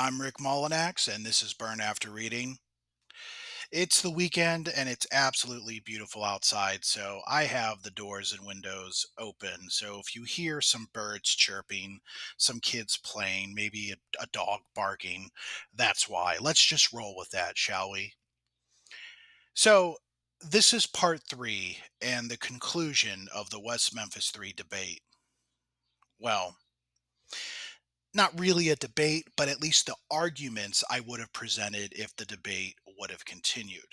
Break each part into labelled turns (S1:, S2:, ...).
S1: I'm Rick Mullinax, and this is Burn After Reading. It's the weekend, and it's absolutely beautiful outside, so I have the doors and windows open. So if you hear some birds chirping, some kids playing, maybe a dog barking, that's why. Let's just roll with that, shall we? So this is part three and the conclusion of the West Memphis 3 debate. Well, not really a debate, but at least the arguments I would have presented if the debate would have continued.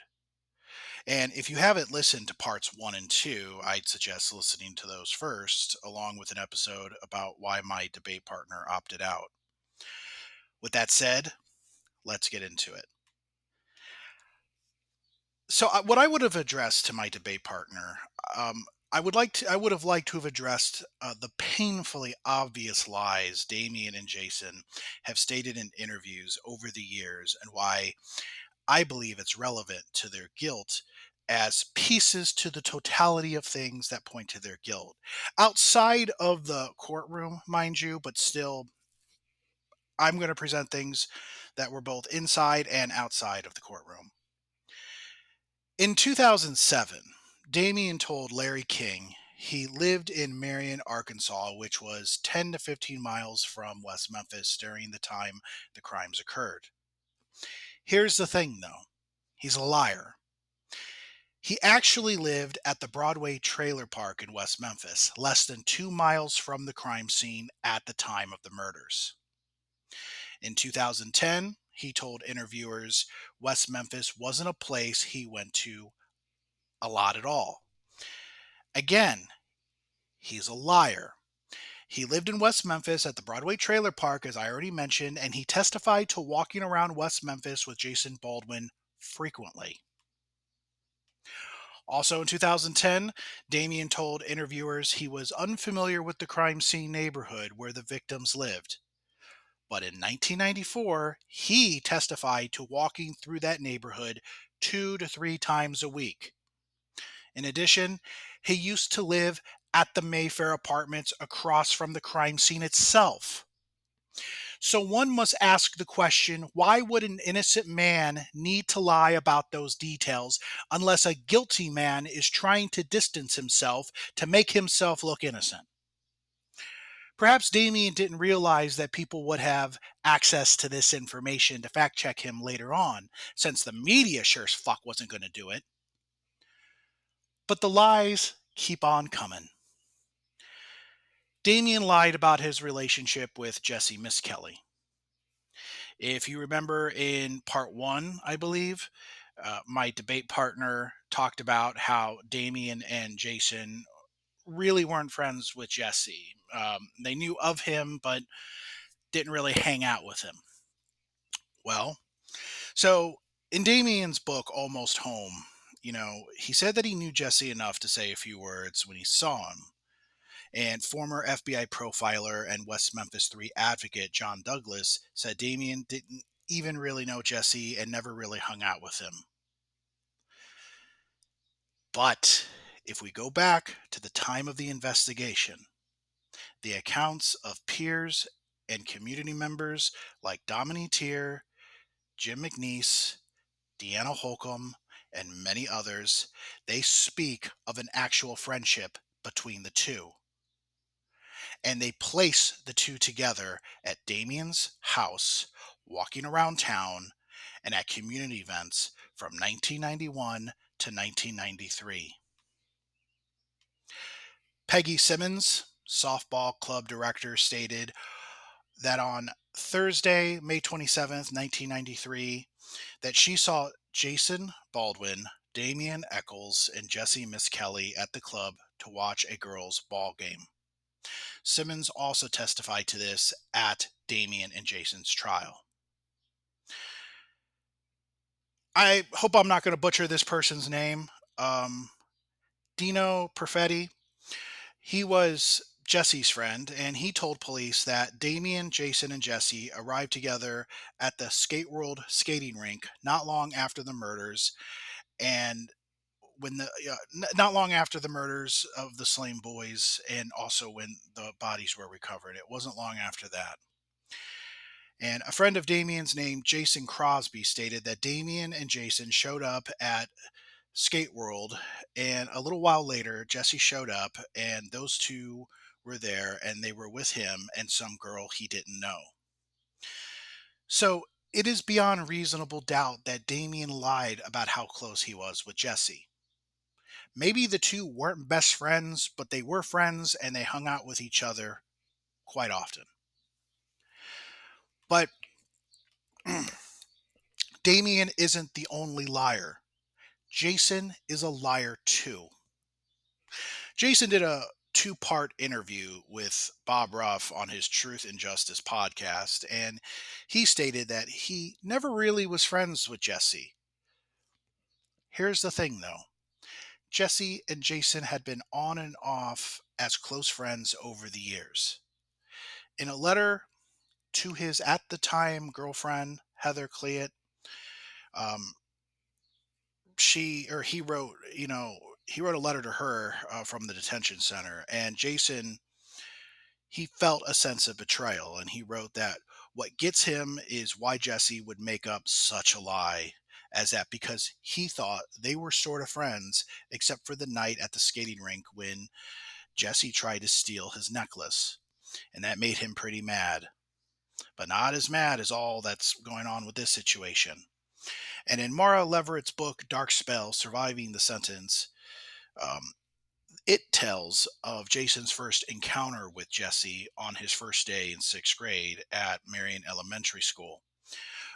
S1: And if you haven't listened to parts one and two, I'd suggest listening to those first, along with an episode about why my debate partner opted out. With that said, let's get into it. So, what I would have addressed to my debate partner, I would have liked to have addressed the painfully obvious lies Damien and Jason have stated in interviews over the years, and why I believe it's relevant to their guilt as pieces to the totality of things that point to their guilt. Outside of the courtroom, mind you, but still, I'm going to present things that were both inside and outside of the courtroom. In 2007, Damien told Larry King he lived in Marion, Arkansas, which was 10 to 15 miles from West Memphis during the time the crimes occurred. Here's the thing, though, he's a liar. He actually lived at the Broadway Trailer Park in West Memphis, less than 2 miles from the crime scene at the time of the murders. In 2010, he told interviewers West Memphis wasn't a place he went to a lot at all. Again, he's a liar. He lived in West Memphis at the Broadway Trailer Park, as I already mentioned, and he testified to walking around West Memphis with Jason Baldwin frequently. Also in 2010, Damien told interviewers he was unfamiliar with the crime scene neighborhood where the victims lived. But in 1994, he testified to walking through that neighborhood 2 to 3 times a week. In addition, he used to live at the Mayfair apartments across from the crime scene itself. So one must ask the question, why would an innocent man need to lie about those details unless a guilty man is trying to distance himself to make himself look innocent? Perhaps Damien didn't realize that people would have access to this information to fact check him later on, since the media sure as fuck wasn't going to do it. But the lies keep on coming. Damien lied about his relationship with Jessie Misskelley. If you remember in part one, I believe, my debate partner talked about how Damien and Jason really weren't friends with Jesse. They knew of him, but didn't really hang out with him. Well, so in Damien's book, Almost Home, he said that he knew Jesse enough to say a few words when he saw him. And former FBI profiler and West Memphis 3 advocate John Douglas said Damien didn't even really know Jesse and never really hung out with him. But if we go back to the time of the investigation, the accounts of peers and community members like Dominique Tier, Jim McNeese, Deanna Holcomb, and many others, they speak of an actual friendship between the two. And they place the two together at Damien's house, walking around town, and at community events from 1991 to 1993. Peggy Simmons, softball club director, stated that on Thursday, May 27th, 1993, that she saw Jason Baldwin, Damien Echols, and Jessie Misskelley at the club to watch a girls' ball game. Simmons also testified to this at Damien and Jason's trial. I hope I'm not going to butcher this person's name. Dino Perfetti. He was Jesse's friend, and he told police that Damien, Jason, and Jesse arrived together at the Skate World skating rink not long after the murders, and not long after the murders of the slain boys, and also when the bodies were recovered. It wasn't long after that. And a friend of Damien's named Jason Crosby stated that Damien and Jason showed up at Skate World, and a little while later, Jesse showed up, and those two were there, and they were with him and some girl he didn't know. So it is beyond reasonable doubt that Damien lied about how close he was with Jesse. Maybe the two weren't best friends, but they were friends and they hung out with each other quite often. But Damien isn't the only liar. Jason is a liar too. Jason did a two-part interview with Bob Ruff on his Truth and Justice podcast, and he stated that he never really was friends with Jesse. Here's the thing though. Jesse and Jason had been on and off as close friends over the years. In a letter to his at the time girlfriend, Heather Cleat, um, he wrote, he wrote a letter to her from the detention center, and Jason, he felt a sense of betrayal, and he wrote that what gets him is why Jesse would make up such a lie as that because he thought they were sort of friends, except for the night at the skating rink when Jesse tried to steal his necklace, and that made him pretty mad, but not as mad as all that's going on with this situation. And in Mara Leverett's book, Dark Spell Surviving the Sentence, um, it tells of Jason's first encounter with Jesse on his first day in sixth grade at Marion Elementary School.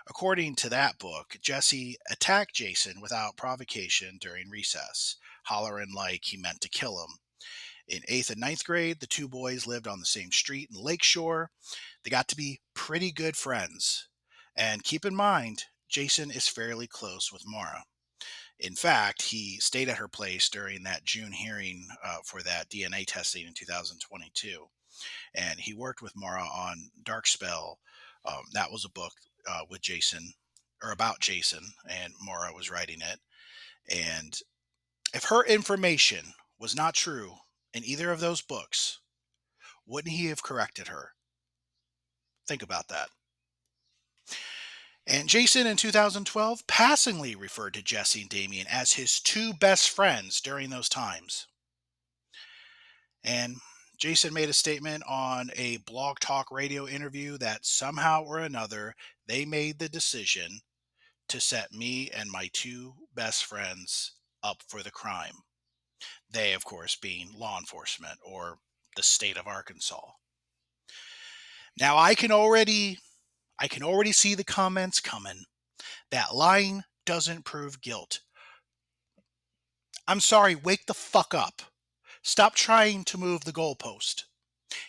S1: According to that book, Jesse attacked Jason without provocation during recess, hollering like he meant to kill him. In eighth and ninth grade, the two boys lived on the same street in Lakeshore. They got to be pretty good friends. And keep in mind, Jason is fairly close with Mara. In fact, he stayed at her place during that June hearing for that DNA testing in 2022. And he worked with Mara on Dark Spell. That was a book with Jason, or about Jason, and Mara was writing it. And if her information was not true in either of those books, wouldn't he have corrected her? Think about that. And Jason in 2012 passingly referred to Jesse and Damien as his two best friends during those times. And Jason made a statement on a Blog Talk Radio interview that somehow or another they made the decision to set me and my two best friends up for the crime. They, of course, being law enforcement or the state of Arkansas. Now I can already see the comments coming. That lying doesn't prove guilt. I'm sorry, wake the fuck up. Stop trying to move the goalpost.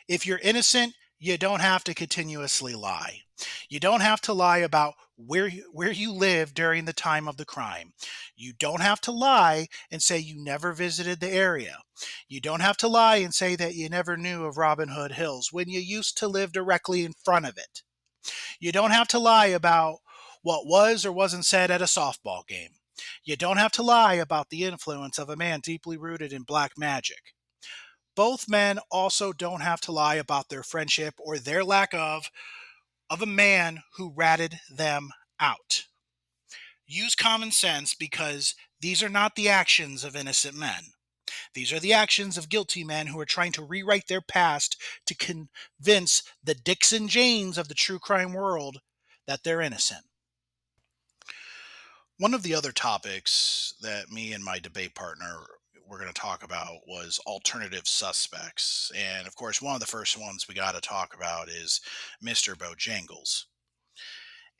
S1: If you're innocent, you don't have to continuously lie. You don't have to lie about where you lived during the time of the crime. You don't have to lie and say you never visited the area. You don't have to lie and say that you never knew of Robin Hood Hills when you used to live directly in front of it. You don't have to lie about what was or wasn't said at a softball game. You don't have to lie about the influence of a man deeply rooted in black magic. Both men also don't have to lie about their friendship or their lack of a man who ratted them out. Use common sense because these are not the actions of innocent men. These are the actions of guilty men who are trying to rewrite their past to convince the Dicks and Janes of the true crime world that they're innocent. One of the other topics that me and my debate partner were going to talk about was alternative suspects. And of course, one of the first ones we got to talk about is Mr. Bojangles.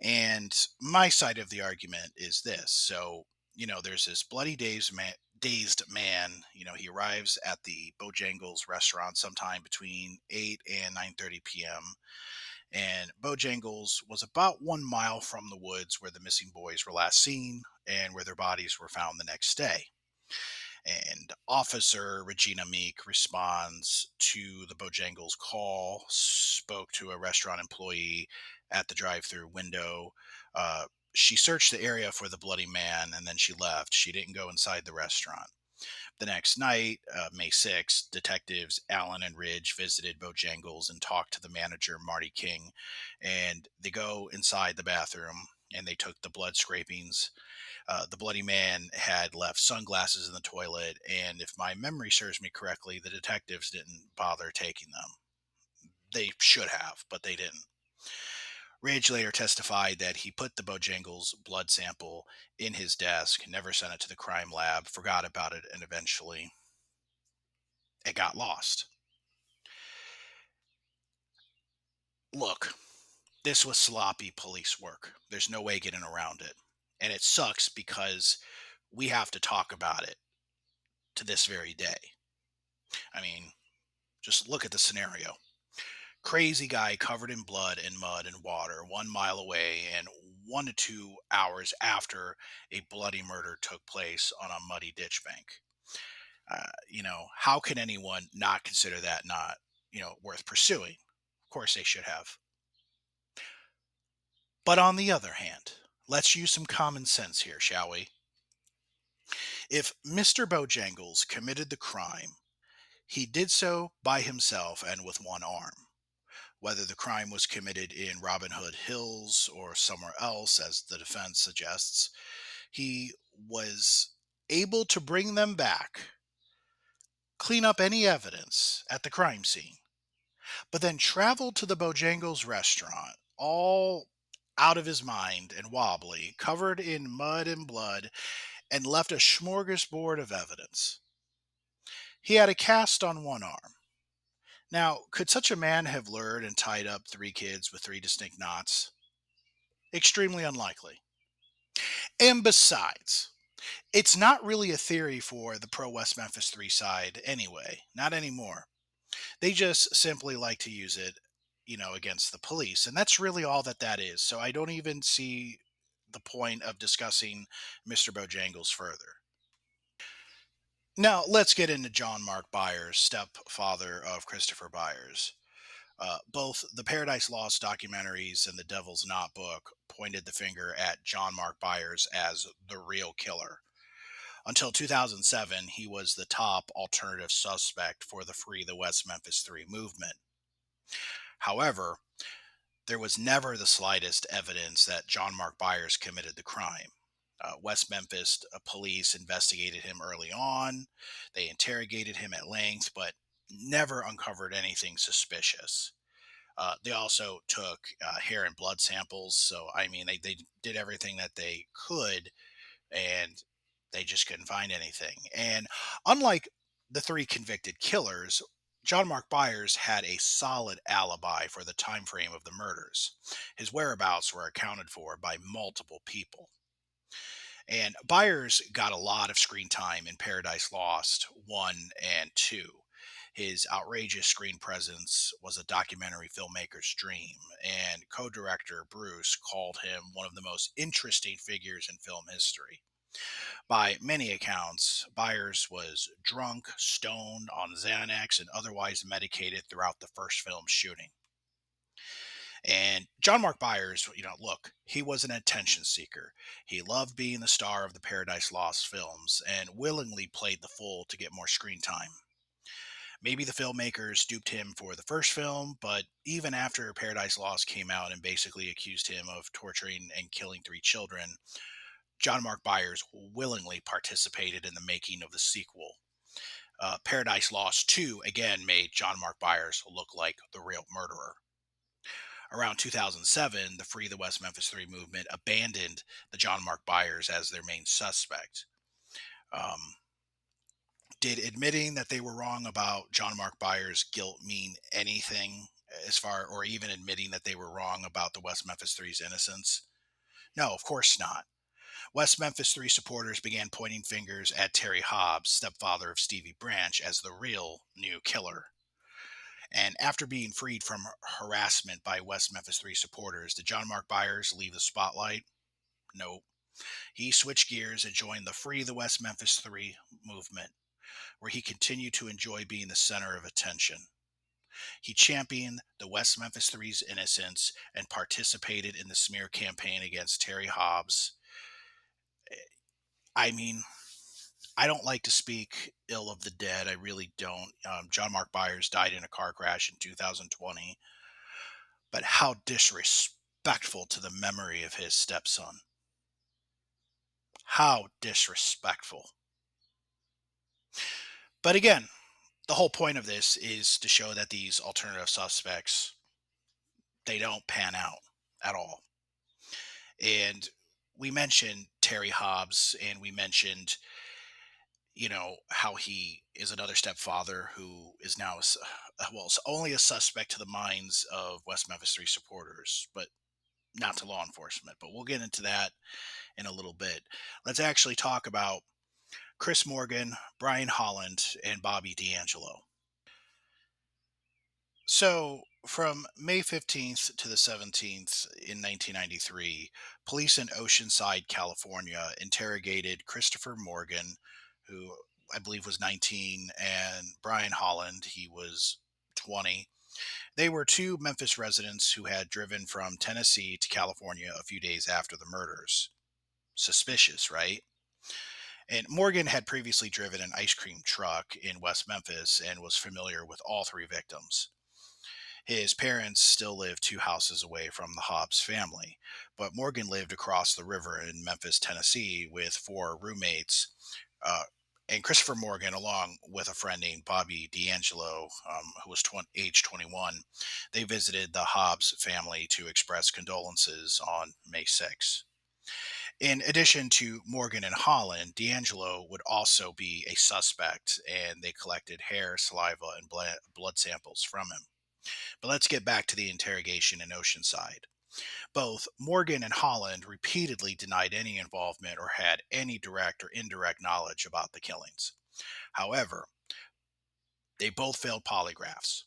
S1: And my side of the argument is this. So, there's this dazed man. He arrives at the Bojangles restaurant sometime between 8 and 9:30 p.m. And Bojangles was about 1 mile from the woods where the missing boys were last seen and where their bodies were found the next day. And Officer Regina Meek responds to the Bojangles call, spoke to a restaurant employee at the drive-through window. She searched the area for the bloody man and then she left. She didn't go inside the restaurant. The next night, May 6th, detectives Allen and Ridge visited Bojangles and talked to the manager, Marty King. And they go inside the bathroom and they took the blood scrapings. The bloody man had left sunglasses in the toilet. And if my memory serves me correctly, the detectives didn't bother taking them. They should have, but they didn't. Ridge later testified that he put the Bojangles blood sample in his desk, never sent it to the crime lab, forgot about it, and eventually it got lost. Look, this was sloppy police work. There's no way getting around it. And it sucks because we have to talk about it to this very day. I mean, just look at the scenario. Crazy guy covered in blood and mud and water 1 mile away, and 1 to 2 hours after a bloody murder took place on a muddy ditch bank. How can anyone not consider that not, worth pursuing? Of course they should have. But on the other hand, let's use some common sense here, shall we? If Mr. Bojangles committed the crime, he did so by himself and with one arm. Whether the crime was committed in Robin Hood Hills or somewhere else, as the defense suggests, he was able to bring them back, clean up any evidence at the crime scene, but then traveled to the Bojangles restaurant, all out of his mind and wobbly, covered in mud and blood, and left a smorgasbord of evidence. He had a cast on one arm. Now, could such a man have lured and tied up 3 kids with 3 distinct knots? Extremely unlikely. And besides, it's not really a theory for the pro West Memphis 3 side anyway. Not anymore. They just simply like to use it, against the police. And that's really all that is. So I don't even see the point of discussing Mr. Bojangles further. Now, let's get into John Mark Byers, stepfather of Christopher Byers. Both the Paradise Lost documentaries and the Devil's Knot book pointed the finger at John Mark Byers as the real killer. Until 2007, he was the top alternative suspect for the Free the West Memphis 3 movement. However, there was never the slightest evidence that John Mark Byers committed the crime. West Memphis police investigated him early on. They interrogated him at length, but never uncovered anything suspicious. They also took hair and blood samples. So, I mean, they did everything that they could, and they just couldn't find anything. And unlike the 3 convicted killers, John Mark Byers had a solid alibi for the time frame of the murders. His whereabouts were accounted for by multiple people. And Byers got a lot of screen time in Paradise Lost 1 and 2. His outrageous screen presence was a documentary filmmaker's dream, and co director Bruce called him one of the most interesting figures in film history. By many accounts, Byers was drunk, stoned, on Xanax, and otherwise medicated throughout the first film's shooting. And John Mark Byers, look, he was an attention seeker. He loved being the star of the Paradise Lost films and willingly played the fool to get more screen time. Maybe the filmmakers duped him for the first film, but even after Paradise Lost came out and basically accused him of torturing and killing 3 children, John Mark Byers willingly participated in the making of the sequel. Paradise Lost 2 again made John Mark Byers look like the real murderer. Around 2007, the Free the West Memphis 3 movement abandoned the John Mark Byers as their main suspect. Um, did admitting that they were wrong about John Mark Byers' guilt mean anything or even admitting that they were wrong about the West Memphis 3's innocence? No, of course not. West Memphis 3 supporters began pointing fingers at Terry Hobbs, stepfather of Stevie Branch, as the real new killer. And after being freed from harassment by West Memphis 3 supporters, did John Mark Byers leave the spotlight? Nope. He switched gears and joined the Free the West Memphis 3 movement, where he continued to enjoy being the center of attention. He championed the West Memphis 3's innocence and participated in the smear campaign against Terry Hobbs. I mean, I don't like to speak ill of the dead. I really don't. John Mark Byers died in a car crash in 2020. But how disrespectful to the memory of his stepson. How disrespectful. But again, the whole point of this is to show that these alternative suspects, they don't pan out at all. And we mentioned Terry Hobbs, and we mentioned, how he is another stepfather who is now, well, it's only a suspect to the minds of West Memphis 3 supporters, but not to law enforcement. But we'll get into that in a little bit. Let's actually talk about Chris Morgan, Brian Holland, and Bobby D'Angelo. So, from May 15th to the 17th in 1993, police in Oceanside, California interrogated Christopher Morgan, who I believe was 19, and Brian Holland, he was 20. They were two Memphis residents who had driven from Tennessee to California a few days after the murders. Suspicious, right? And Morgan had previously driven an ice cream truck in West Memphis and was familiar with all three victims. His parents still lived two houses away from the Hobbs family, but Morgan lived across the river in Memphis, Tennessee, with four roommates. Uh, and Christopher Morgan, along with a friend named Bobby D'Angelo, who was age 21, they visited the Hobbs family to express condolences on May 6th. In addition to Morgan and Holland, D'Angelo would also be a suspect, and they collected hair, saliva, and blood samples from him. But let's get back to the interrogation in Oceanside. Both Morgan and Holland repeatedly denied any involvement or had any direct or indirect knowledge about the killings. However, they both failed polygraphs.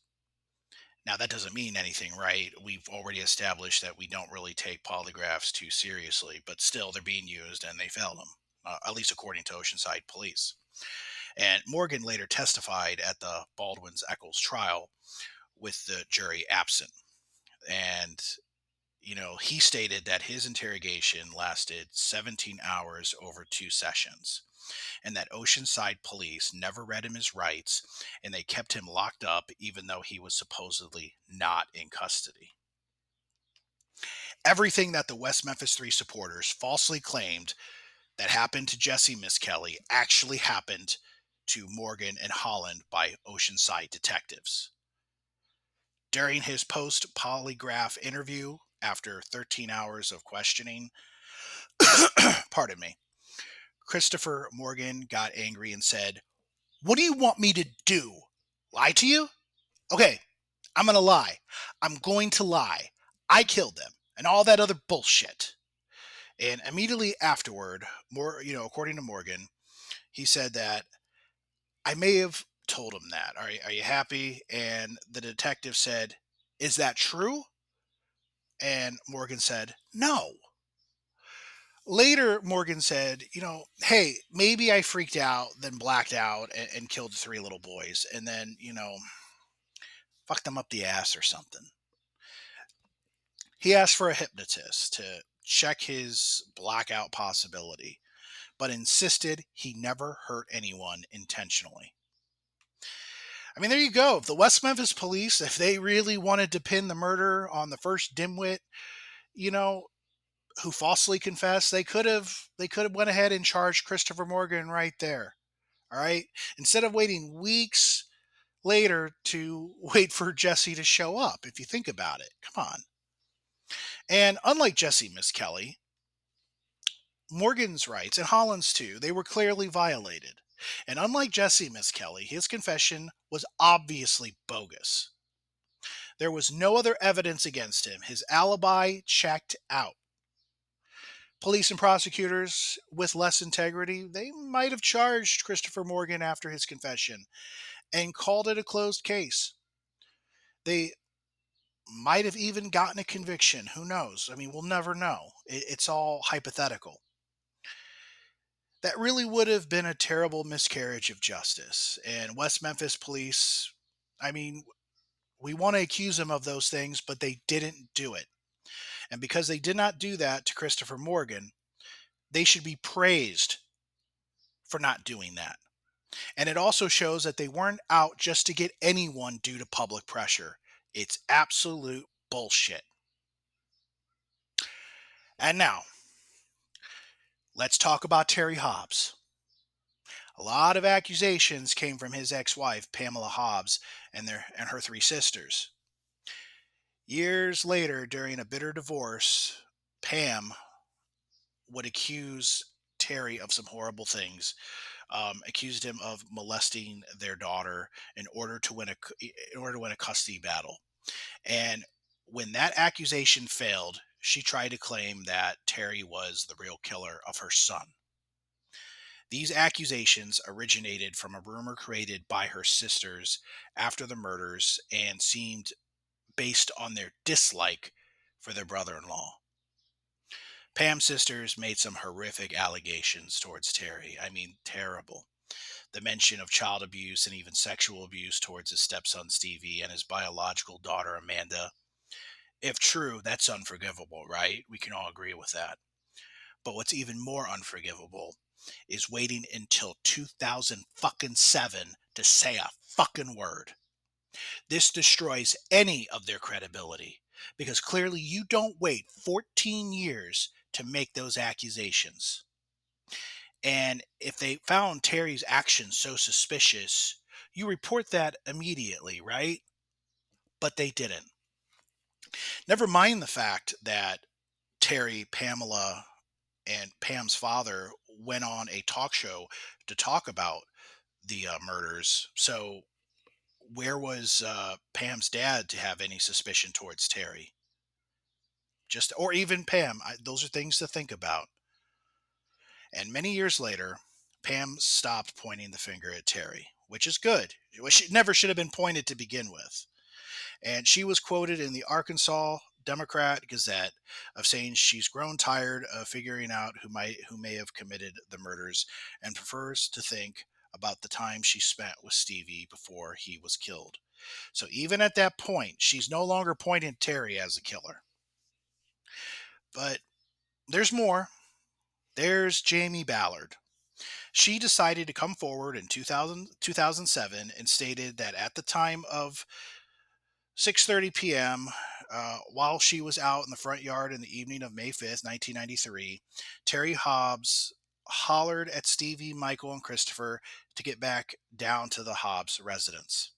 S1: Now, that doesn't mean anything, right? We've already established that we don't really take polygraphs too seriously, but still, they're being used and they failed them, at least according to Oceanside police. And Morgan later testified at the Baldwin's Echols trial with the jury absent. And, he stated that his interrogation lasted 17 hours over two sessions, and that Oceanside police never read him his rights, and they kept him locked up even though he was supposedly not in custody. Everything that the West Memphis 3 supporters falsely claimed that happened to Jessie Misskelley actually happened to Morgan and Holland by Oceanside detectives. During his post polygraph interview, after 13 hours of questioning, pardon me, Christopher Morgan got angry and said, "What do you want me to do? Lie to you? Okay, I'm going to lie. I'm going to lie. I killed them and all that other bullshit." And immediately afterward, according to Morgan, he said that I may have told him that. Are you happy? And the detective said, "Is that true?" And Morgan said, "No." Later, Morgan said, "Hey, maybe I freaked out, then blacked out and killed the three little boys, and then, fucked them up the ass or something." He asked for a hypnotist to check his blackout possibility, but insisted he never hurt anyone intentionally. I mean, there you go. The West Memphis police, if they really wanted to pin the murder on the first dimwit, you know, who falsely confessed, they could have went ahead and charged Christopher Morgan right there. All right. Instead of waiting weeks later to wait for Jesse to show up, if you think about it. Come on. And unlike Jessie Misskelley, Morgan's rights, and Holland's too, they were clearly violated. And unlike Jessie Misskelley, his confession was obviously bogus. There was no other evidence against him. His alibi checked out. Police and prosecutors with less integrity, they might have charged Christopher Morgan after his confession and called it a closed case. They might have even gotten a conviction. Who knows? I mean, we'll never know. It's all hypothetical. That really would have been a terrible miscarriage of justice. And West Memphis police, I mean, we want to accuse them of those things, but they didn't do it. And because they did not do that to Christopher Morgan, they should be praised for not doing that. And it also shows that they weren't out just to get anyone due to public pressure. It's absolute bullshit. And now, let's talk about Terry Hobbs. A lot of accusations came from his ex-wife, Pamela Hobbs, and her three sisters. Years later, during a bitter divorce, Pam would accuse Terry of some horrible things. Accused him of molesting their daughter in order to win a custody battle. And when that accusation failed, she tried to claim that Terry was the real killer of her son. These accusations originated from a rumor created by her sisters after the murders and seemed based on their dislike for their brother in law. Pam's sisters made some horrific allegations towards Terry. I mean, terrible. The mention of child abuse and even sexual abuse towards his stepson Stevie and his biological daughter Amanda. If true, that's unforgivable, right? We can all agree with that. But what's even more unforgivable is waiting until 2007 to say a fucking word. This destroys any of their credibility because clearly you don't wait 14 years to make those accusations. And if they found Terry's actions so suspicious, you report that immediately, right? But they didn't. Never mind the fact that Terry, Pamela, and Pam's father went on a talk show to talk about the murders. So, where was Pam's dad to have any suspicion towards Terry? Just or even Pam. Those are things to think about. And many years later, Pam stopped pointing the finger at Terry, which is good. It never should have been pointed to begin with. And she was quoted in the Arkansas Democrat Gazette of saying she's grown tired of figuring out who may have committed the murders and prefers to think about the time she spent with Stevie before he was killed. So even at that point, she's no longer pointing Terry as a killer. But there's more. There's Jamie Ballard. She decided to come forward in 2007 and stated that at the time of 6:30 p.m., while she was out in the front yard in the evening of May 5th, 1993, Terry Hobbs hollered at Stevie, Michael, and Christopher to get back down to the Hobbs residence.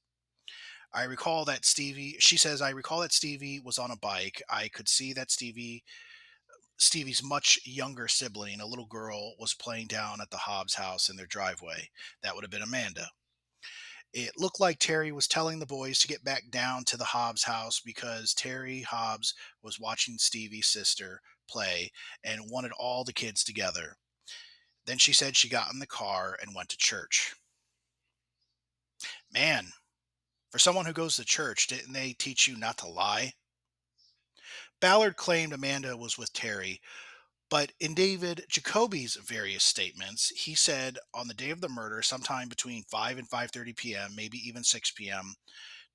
S1: I recall that she says, I recall that Stevie was on a bike. I could see that Stevie's much younger sibling, a little girl, was playing down at the Hobbs house in their driveway. That would have been Amanda. It looked like Terry was telling the boys to get back down to the Hobbs house because Terry Hobbs was watching Stevie's sister play and wanted all the kids together. Then she said she got in the car and went to church. Man, for someone who goes to church, didn't they teach you not to lie? Ballard claimed Amanda was with Terry, but in David Jacoby's various statements, he said on the day of the murder, sometime between 5 and 5:30 p.m., maybe even 6 p.m.,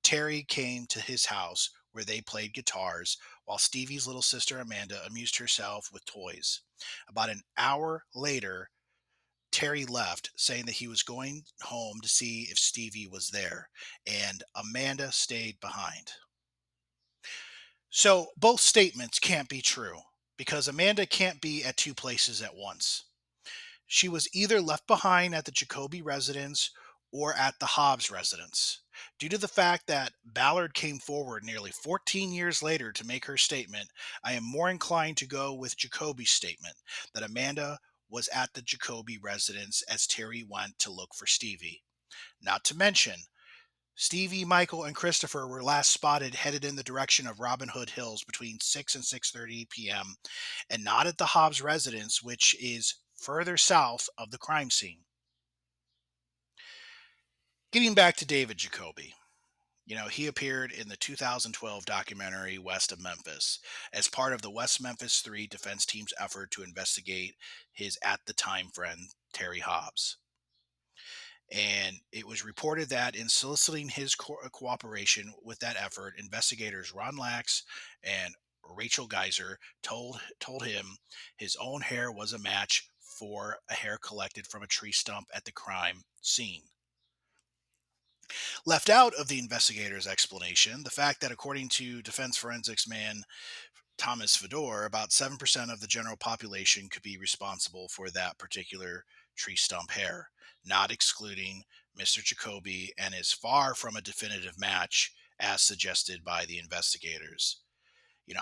S1: Terry came to his house where they played guitars while Stevie's little sister Amanda amused herself with toys. About an hour later, Terry left, saying that he was going home to see if Stevie was there, and Amanda stayed behind. So both statements can't be true because Amanda can't be at two places at once. She was either left behind at the Jacoby residence or at the Hobbs residence. Due to the fact that Ballard came forward nearly 14 years later to make her statement, I am more inclined to go with Jacoby's statement that Amanda was at the Jacoby residence as Terry went to look for Stevie. Not to mention, Stevie, Michael, and Christopher were last spotted headed in the direction of Robin Hood Hills between 6 and 6:30 p.m. and not at the Hobbs residence, which is further south of the crime scene. Getting back to David Jacoby, he appeared in the 2012 documentary West of Memphis as part of the West Memphis 3 defense team's effort to investigate his at the time friend, Terry Hobbs. And it was reported that in soliciting his cooperation with that effort, investigators Ron Lax and Rachel Geiser told him his own hair was a match for a hair collected from a tree stump at the crime scene. Left out of the investigator's explanation, the fact that according to defense forensics man Thomas Fedor, about 7% of the general population could be responsible for that particular tree stump hair, not excluding Mr. Jacoby, and is far from a definitive match as suggested by the investigators.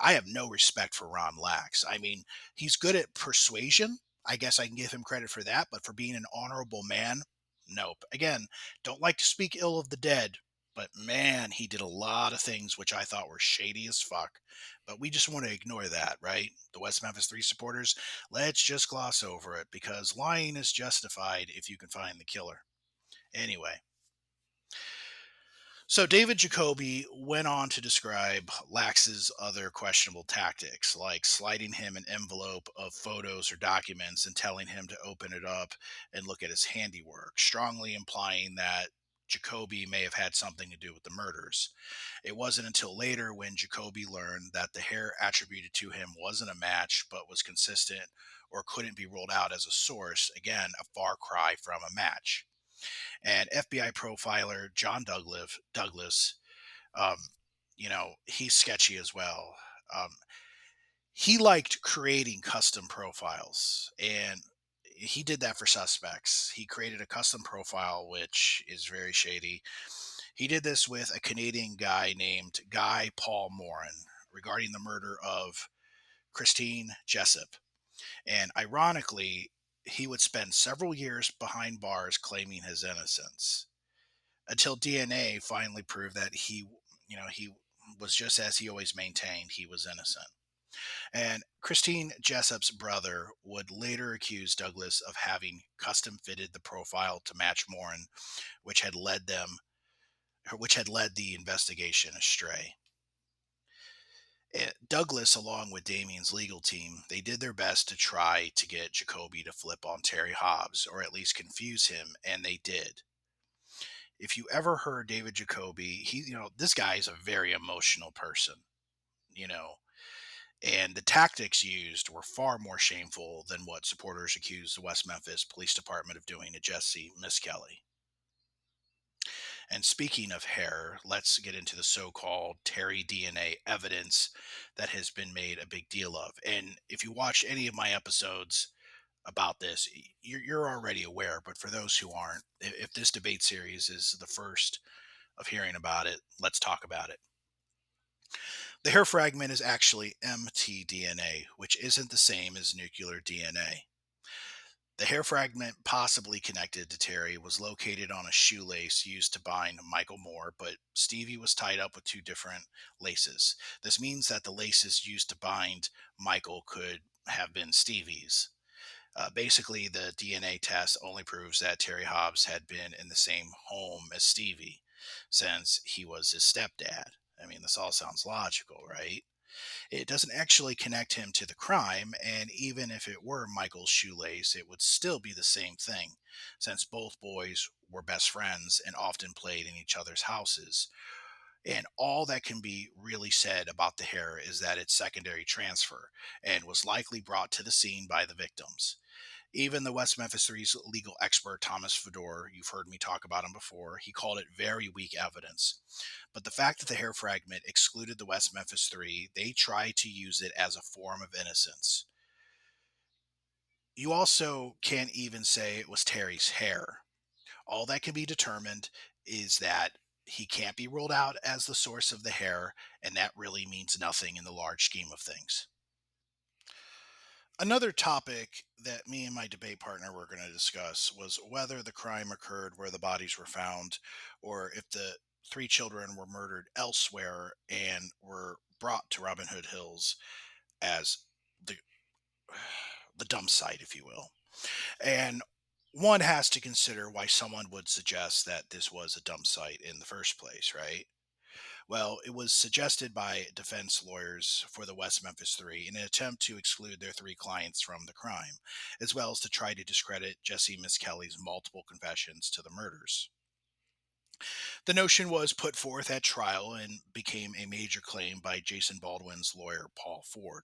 S1: I have no respect for Ron Lax. I mean, he's good at persuasion. I guess I can give him credit for that, but for being an honorable man, nope. Again, don't like to speak ill of the dead, but man, he did a lot of things which I thought were shady as fuck. But we just want to ignore that, right? The West Memphis 3 supporters, let's just gloss over it because lying is justified if you can find the killer. Anyway, so David Jacoby went on to describe Lax's other questionable tactics, like sliding him an envelope of photos or documents and telling him to open it up and look at his handiwork, strongly implying that Jacoby may have had something to do with the murders. It wasn't until later when Jacoby learned that the hair attributed to him wasn't a match but was consistent or couldn't be ruled out as a source, again, a far cry from a match. And FBI profiler John Douglas, um, he's sketchy as well. Um, he liked creating custom profiles, and he did that for suspects. He created a custom profile, which is very shady. He did this with a Canadian guy named Guy Paul Morin regarding the murder of Christine Jessup. And ironically, he would spend several years behind bars claiming his innocence until DNA finally proved that he was just as he always maintained he was innocent. And Christine Jessup's brother would later accuse Douglas of having custom fitted the profile to match Morin, which had led them which had led the investigation astray. Douglas, along with Damien's legal team, they did their best to try to get Jacoby to flip on Terry Hobbs, or at least confuse him, and they did. If you ever heard David Jacoby, this guy is a very emotional person, you know, and the tactics used were far more shameful than what supporters accused the West Memphis Police Department of doing to Jessie Misskelley. And speaking of hair, let's get into the so called Terry DNA evidence that has been made a big deal of. And if you watch any of my episodes about this, you're already aware. But for those who aren't, if this debate series is the first of hearing about it, let's talk about it. The hair fragment is actually mtDNA, which isn't the same as nuclear DNA. The hair fragment possibly connected to Terry was located on a shoelace used to bind Michael Moore, but Stevie was tied up with two different laces. This means that the laces used to bind Michael could have been Stevie's. Basically, the DNA test only proves that Terry Hobbs had been in the same home as Stevie since he was his stepdad. I mean, this all sounds logical, right? It doesn't actually connect him to the crime, and even if it were Michael's shoelace, it would still be the same thing, since both boys were best friends and often played in each other's houses. And all that can be really said about the hair is that it's secondary transfer and was likely brought to the scene by the victims. Even the West Memphis Three's legal expert, Thomas Fedor, you've heard me talk about him before, he called it very weak evidence. But the fact that the hair fragment excluded the West Memphis Three, they tried to use it as a form of innocence. You also can't even say it was Terry's hair. All that can be determined is that he can't be ruled out as the source of the hair, and that really means nothing in the large scheme of things. Another topic that me and my debate partner were going to discuss was whether the crime occurred where the bodies were found or if the three children were murdered elsewhere and were brought to Robin Hood Hills as the the dump site, if you will. And one has to consider why someone would suggest that this was a dump site in the first place, right? Well, it was suggested by defense lawyers for the West Memphis Three in an attempt to exclude their three clients from the crime, as well as to try to discredit Jessie Misskelley's multiple confessions to the murders. The notion was put forth at trial and became a major claim by Jason Baldwin's lawyer, Paul Ford.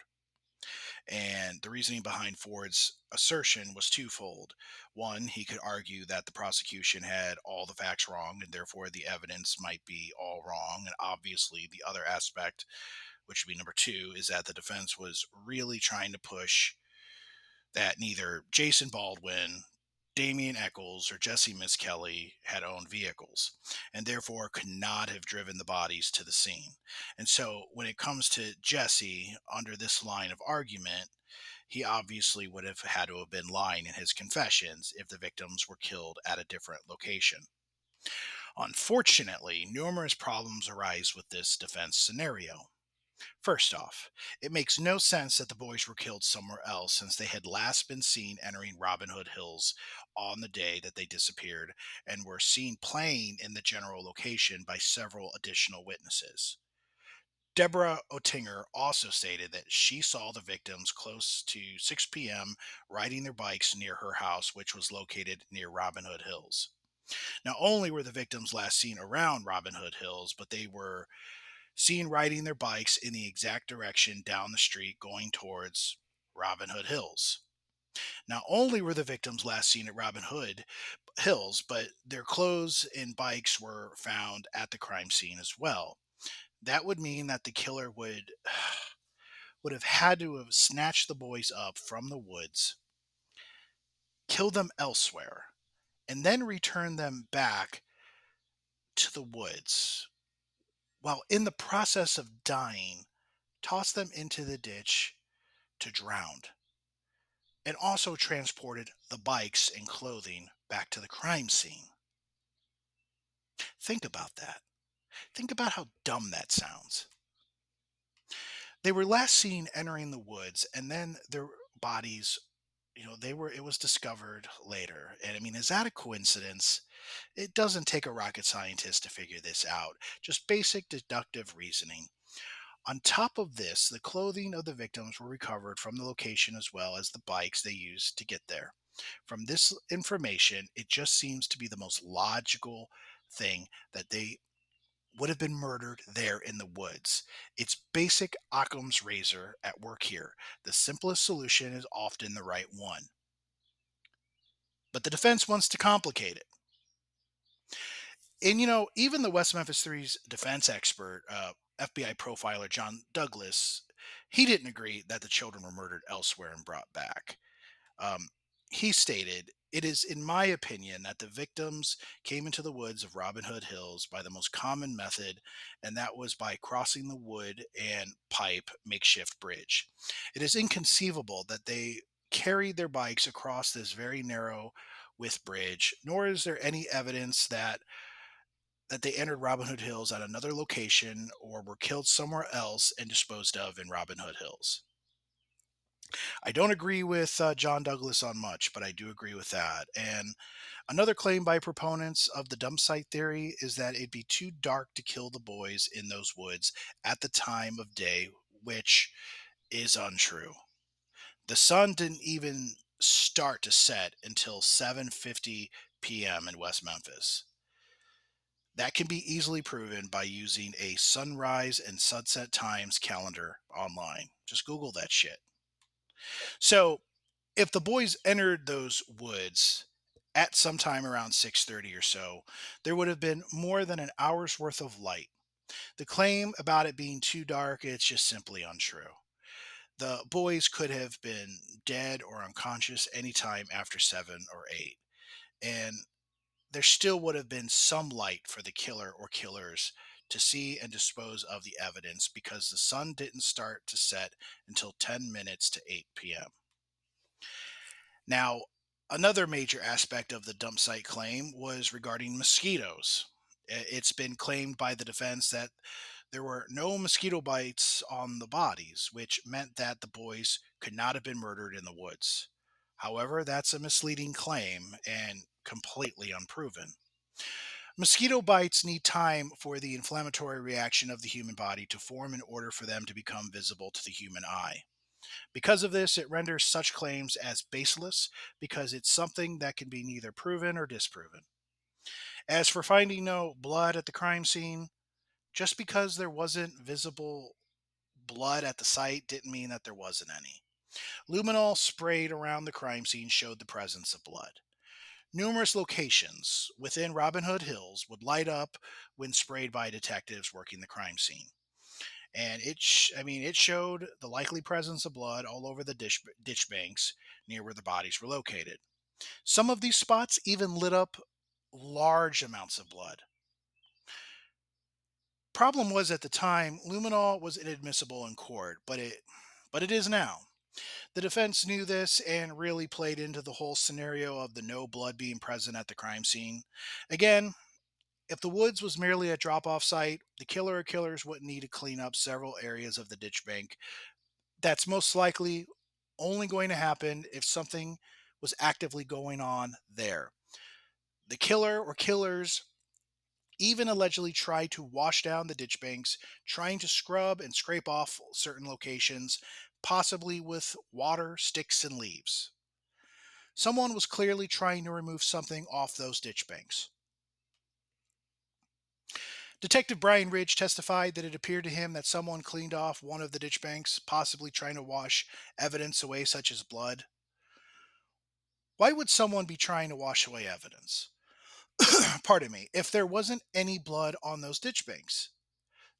S1: And the reasoning behind Ford's assertion was twofold. One, he could argue that the prosecution had all the facts wrong and therefore the evidence might be all wrong. And obviously, the other aspect, which would be number two, is that the defense was really trying to push that neither Jason Baldwin, Damien Echols, or Jessie Misskelley had owned vehicles and therefore could not have driven the bodies to the scene. And so when it comes to Jesse, under this line of argument, he obviously would have had to have been lying in his confessions if the victims were killed at a different location. Unfortunately, numerous problems arise with this defense scenario. First off, it makes no sense that the boys were killed somewhere else since they had last been seen entering Robin Hood Hills on the day that they disappeared and were seen playing in the general location by several additional witnesses. Deborah Oettinger also stated that she saw the victims close to 6 p.m. riding their bikes near her house, which was located near Robin Hood Hills. Not only were the victims last seen around Robin Hood Hills, but they were seen riding their bikes in the exact direction down the street going towards Robin Hood Hills. Not only were the victims last seen at Robin Hood Hills, but their clothes and bikes were found at the crime scene as well. That would mean that the killer would have had to have snatched the boys up from the woods, killed them elsewhere, and then returned them back to the woods, while in the process of dying, tossed them into the ditch to drown, and also transported the bikes and clothing back to the crime scene. Think about that. Think about how dumb that sounds. They were last seen entering the woods, and then their bodies, it was discovered later. And I mean, is that a coincidence? It doesn't take a rocket scientist to figure this out. Just basic deductive reasoning. On top of this, the clothing of the victims were recovered from the location as well as the bikes they used to get there. From this information, it just seems to be the most logical thing that they would have been murdered there in the woods. It's basic Occam's razor at work here. The simplest solution is often the right one. But the defense wants to complicate it. And even the West Memphis Three's defense expert, FBI profiler John Douglas, he didn't agree that the children were murdered elsewhere and brought back. Um, he stated, "It is, in my opinion, that the victims came into the woods of Robin Hood Hills by the most common method, and that was by crossing the wood and pipe makeshift bridge. It is inconceivable that they carried their bikes across this very narrow with bridge, nor is there any evidence that they entered Robin Hood Hills at another location or were killed somewhere else and disposed of in Robin Hood Hills." I don't agree with John Douglas on much, but I do agree with that. And another claim by proponents of the dump site theory is that it'd be too dark to kill the boys in those woods at the time of day, which is untrue. The sun didn't even start to set until 7:50 p.m. in West Memphis. That can be easily proven by using a sunrise and sunset times calendar online. Just Google that shit. So, if the boys entered those woods at some time around 6:30 or so, there would have been more than an hour's worth of light. The claim about it being too dark, it's just simply untrue. The boys could have been dead or unconscious anytime after 7 or 8. And there still would have been some light for the killer or killers to see and dispose of the evidence because the sun didn't start to set until 10 minutes to 8 p.m. Now, another major aspect of the dump site claim was regarding mosquitoes. It's been claimed by the defense that there were no mosquito bites on the bodies, which meant that the boys could not have been murdered in the woods. However, that's a misleading claim and completely unproven. Mosquito bites need time for the inflammatory reaction of the human body to form in order for them to become visible to the human eye. Because of this, it renders such claims as baseless because it's something that can be neither proven or disproven. As for finding no blood at the crime scene, just because there wasn't visible blood at the site didn't mean that there wasn't any. Luminol sprayed around the crime scene showed the presence of blood. Numerous locations within Robin Hood Hills would light up when sprayed by detectives working the crime scene. And it showed the likely presence of blood all over the ditch banks near where the bodies were located. Some of these spots even lit up large amounts of blood. Problem was at the time, luminol was inadmissible in court, but it is now. The defense knew this and really played into the whole scenario of the no blood being present at the crime scene. Again, if the woods was merely a drop off site, the killer or killers wouldn't need to clean up several areas of the ditch bank. That's most likely only going to happen if something was actively going on there. The killer or killers even allegedly tried to wash down the ditch banks, trying to scrub and scrape off certain locations, possibly with water, sticks, and leaves. Someone was clearly trying to remove something off those ditch banks. Detective Brian Ridge testified that it appeared to him that someone cleaned off one of the ditch banks, possibly trying to wash evidence away, such as blood. Why would someone be trying to wash away evidence? Pardon me, if there wasn't any blood on those ditch banks.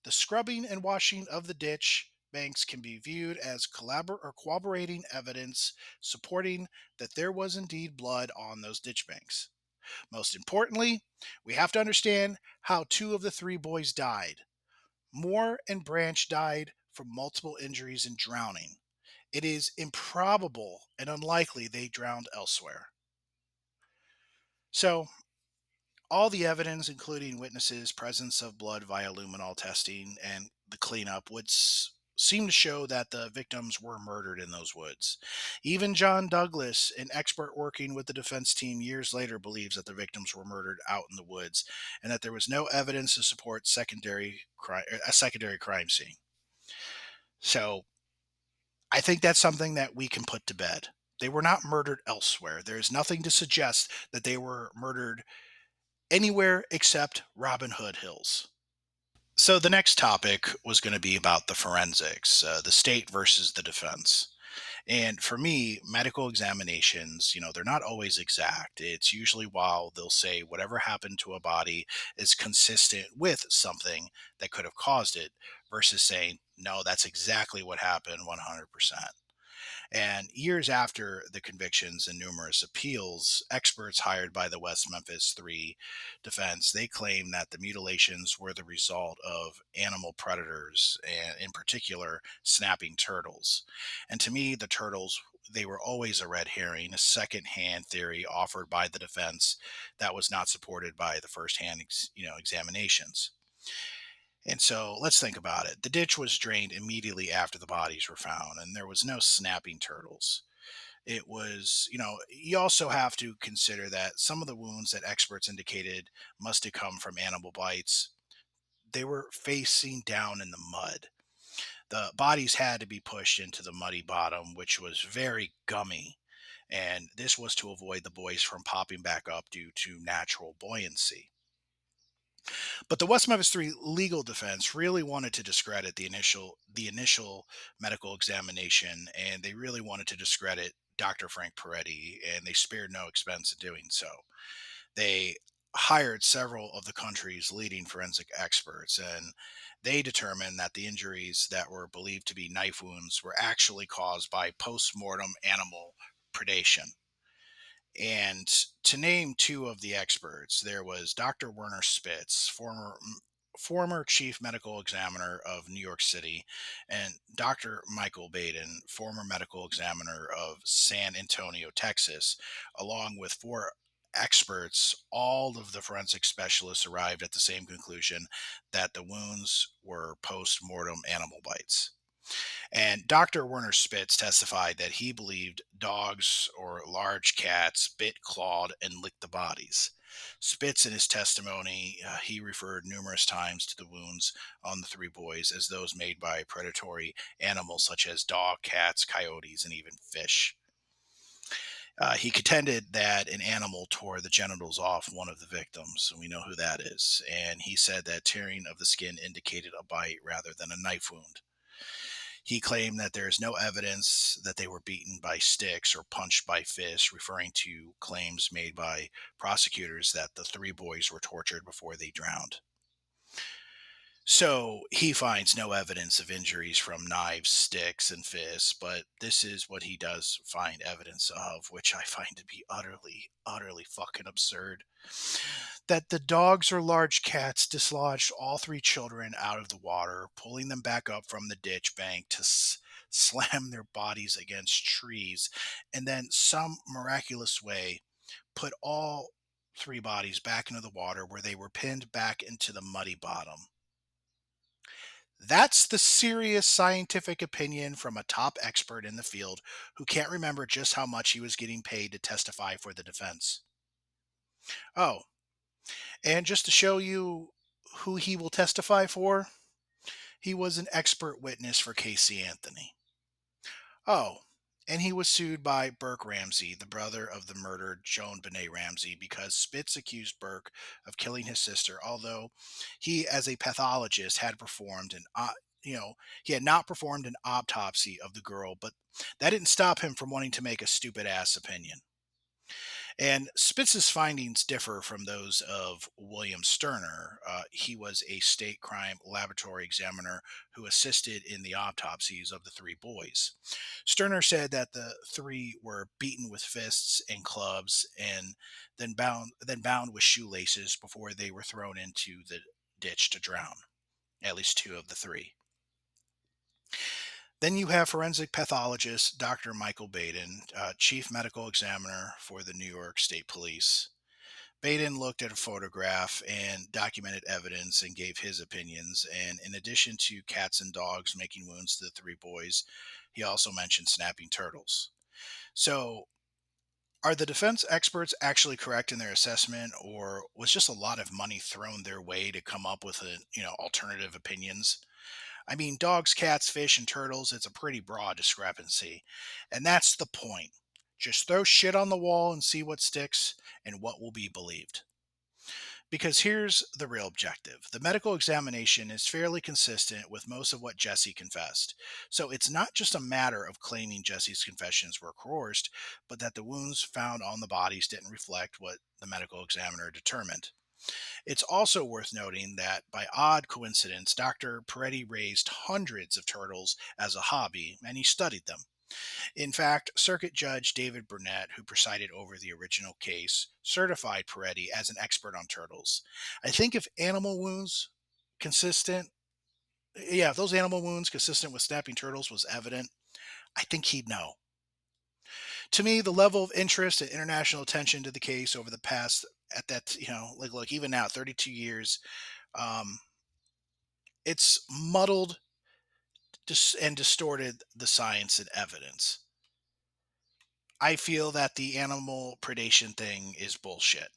S1: The scrubbing and washing of the ditch banks can be viewed as corroborating evidence supporting that there was indeed blood on those ditch banks. Most importantly, we have to understand how two of the three boys died. Moore and Branch died from multiple injuries and drowning. It is improbable and unlikely they drowned elsewhere. So, all the evidence, including witnesses, presence of blood via luminol testing, and the cleanup, would seem to show that the victims were murdered in those woods. Even John Douglas, an expert working with the defense team years later, believes that the victims were murdered out in the woods and that there was no evidence to support a secondary crime scene. So I think that's something that we can put to bed. They were not murdered elsewhere. There is nothing to suggest that they were murdered anywhere except Robin Hood Hills. So the next topic was going to be about the forensics, the state versus the defense. And for me, medical examinations, they're not always exact. It's usually while they'll say whatever happened to a body is consistent with something that could have caused it versus saying, no, that's exactly what happened 100%. And years after the convictions and numerous appeals, experts hired by the West Memphis 3 defense, they claim that the mutilations were the result of animal predators, and in particular, snapping turtles. And to me, the turtles, they were always a red herring, a second-hand theory offered by the defense that was not supported by the first-hand, examinations. And so let's think about it. The ditch was drained immediately after the bodies were found, and there was no snapping turtles. It was, you also have to consider that some of the wounds that experts indicated must have come from animal bites. They were facing down in the mud. The bodies had to be pushed into the muddy bottom, which was very gummy. And this was to avoid the boys from popping back up due to natural buoyancy. But the West Memphis 3 legal defense really wanted to discredit the initial medical examination, and they really wanted to discredit Dr. Frank Peretti, and they spared no expense in doing so. They hired several of the country's leading forensic experts, and they determined that the injuries that were believed to be knife wounds were actually caused by post-mortem animal predation. And to name two of the experts, there was Dr. Werner Spitz, former chief medical examiner of New York City, and Dr. Michael Baden, former medical examiner of San Antonio, Texas, along with four experts. All of the forensic specialists arrived at the same conclusion that the wounds were post-mortem animal bites. And Dr. Werner Spitz testified that he believed dogs or large cats bit, clawed, and licked the bodies. Spitz, in his testimony, he referred numerous times to the wounds on the three boys as those made by predatory animals such as dog, cats, coyotes, and even fish. He contended that an animal tore the genitals off one of the victims, and we know who that is. And he said that tearing of the skin indicated a bite rather than a knife wound. He claimed that there is no evidence that they were beaten by sticks or punched by fists, referring to claims made by prosecutors that the three boys were tortured before they drowned. So he finds no evidence of injuries from knives, sticks, and fists, but this is what he does find evidence of, which I find to be utterly, utterly fucking absurd. That the dogs or large cats dislodged all three children out of the water, pulling them back up from the ditch bank to slam their bodies against trees, and then some miraculous way put all three bodies back into the water where they were pinned back into the muddy bottom. That's the serious scientific opinion from a top expert in the field who can't remember just how much he was getting paid to testify for the defense. Oh, and just to show you who he will testify for, he was an expert witness for Casey Anthony. Oh, and he was sued by Burke Ramsey, the brother of the murdered Joan Benet Ramsey, because Spitz accused Burke of killing his sister, although he, as a pathologist, had performed he had not performed an autopsy of the girl, but that didn't stop him from wanting to make a stupid ass opinion. And Spitz's findings differ from those of William Sterner. He was a state crime laboratory examiner who assisted in the autopsies of the three boys. Sterner said that the three were beaten with fists and clubs and then bound with shoelaces before they were thrown into the ditch to drown. At least two of the three. Then you have forensic pathologist Dr. Michael Baden, chief medical examiner for the New York State Police. Baden looked at a photograph and documented evidence and gave his opinions. And in addition to cats and dogs making wounds to the three boys, he also mentioned snapping turtles. So, are the defense experts actually correct in their assessment, or was just a lot of money thrown their way to come up with alternative opinions? I mean, dogs, cats, fish, and turtles, it's a pretty broad discrepancy. And that's the point. Just throw shit on the wall and see what sticks and what will be believed. Because here's the real objective: the medical examination is fairly consistent with most of what Jessie confessed. So it's not just a matter of claiming Jessie's confessions were coerced, but that the wounds found on the bodies didn't reflect what the medical examiner determined. It's also worth noting that, by odd coincidence, Dr. Peretti raised hundreds of turtles as a hobby and he studied them. In fact, Circuit Judge David Burnett, who presided over the original case, certified Peretti as an expert on turtles. I think if animal wounds consistent, if those animal wounds consistent with snapping turtles was evident, I think he'd know. To me, the level of interest and international attention to the case over the past, at that, like even now, 32 years, um, it's muddled and distorted the science and evidence. I feel that the animal predation thing is bullshit.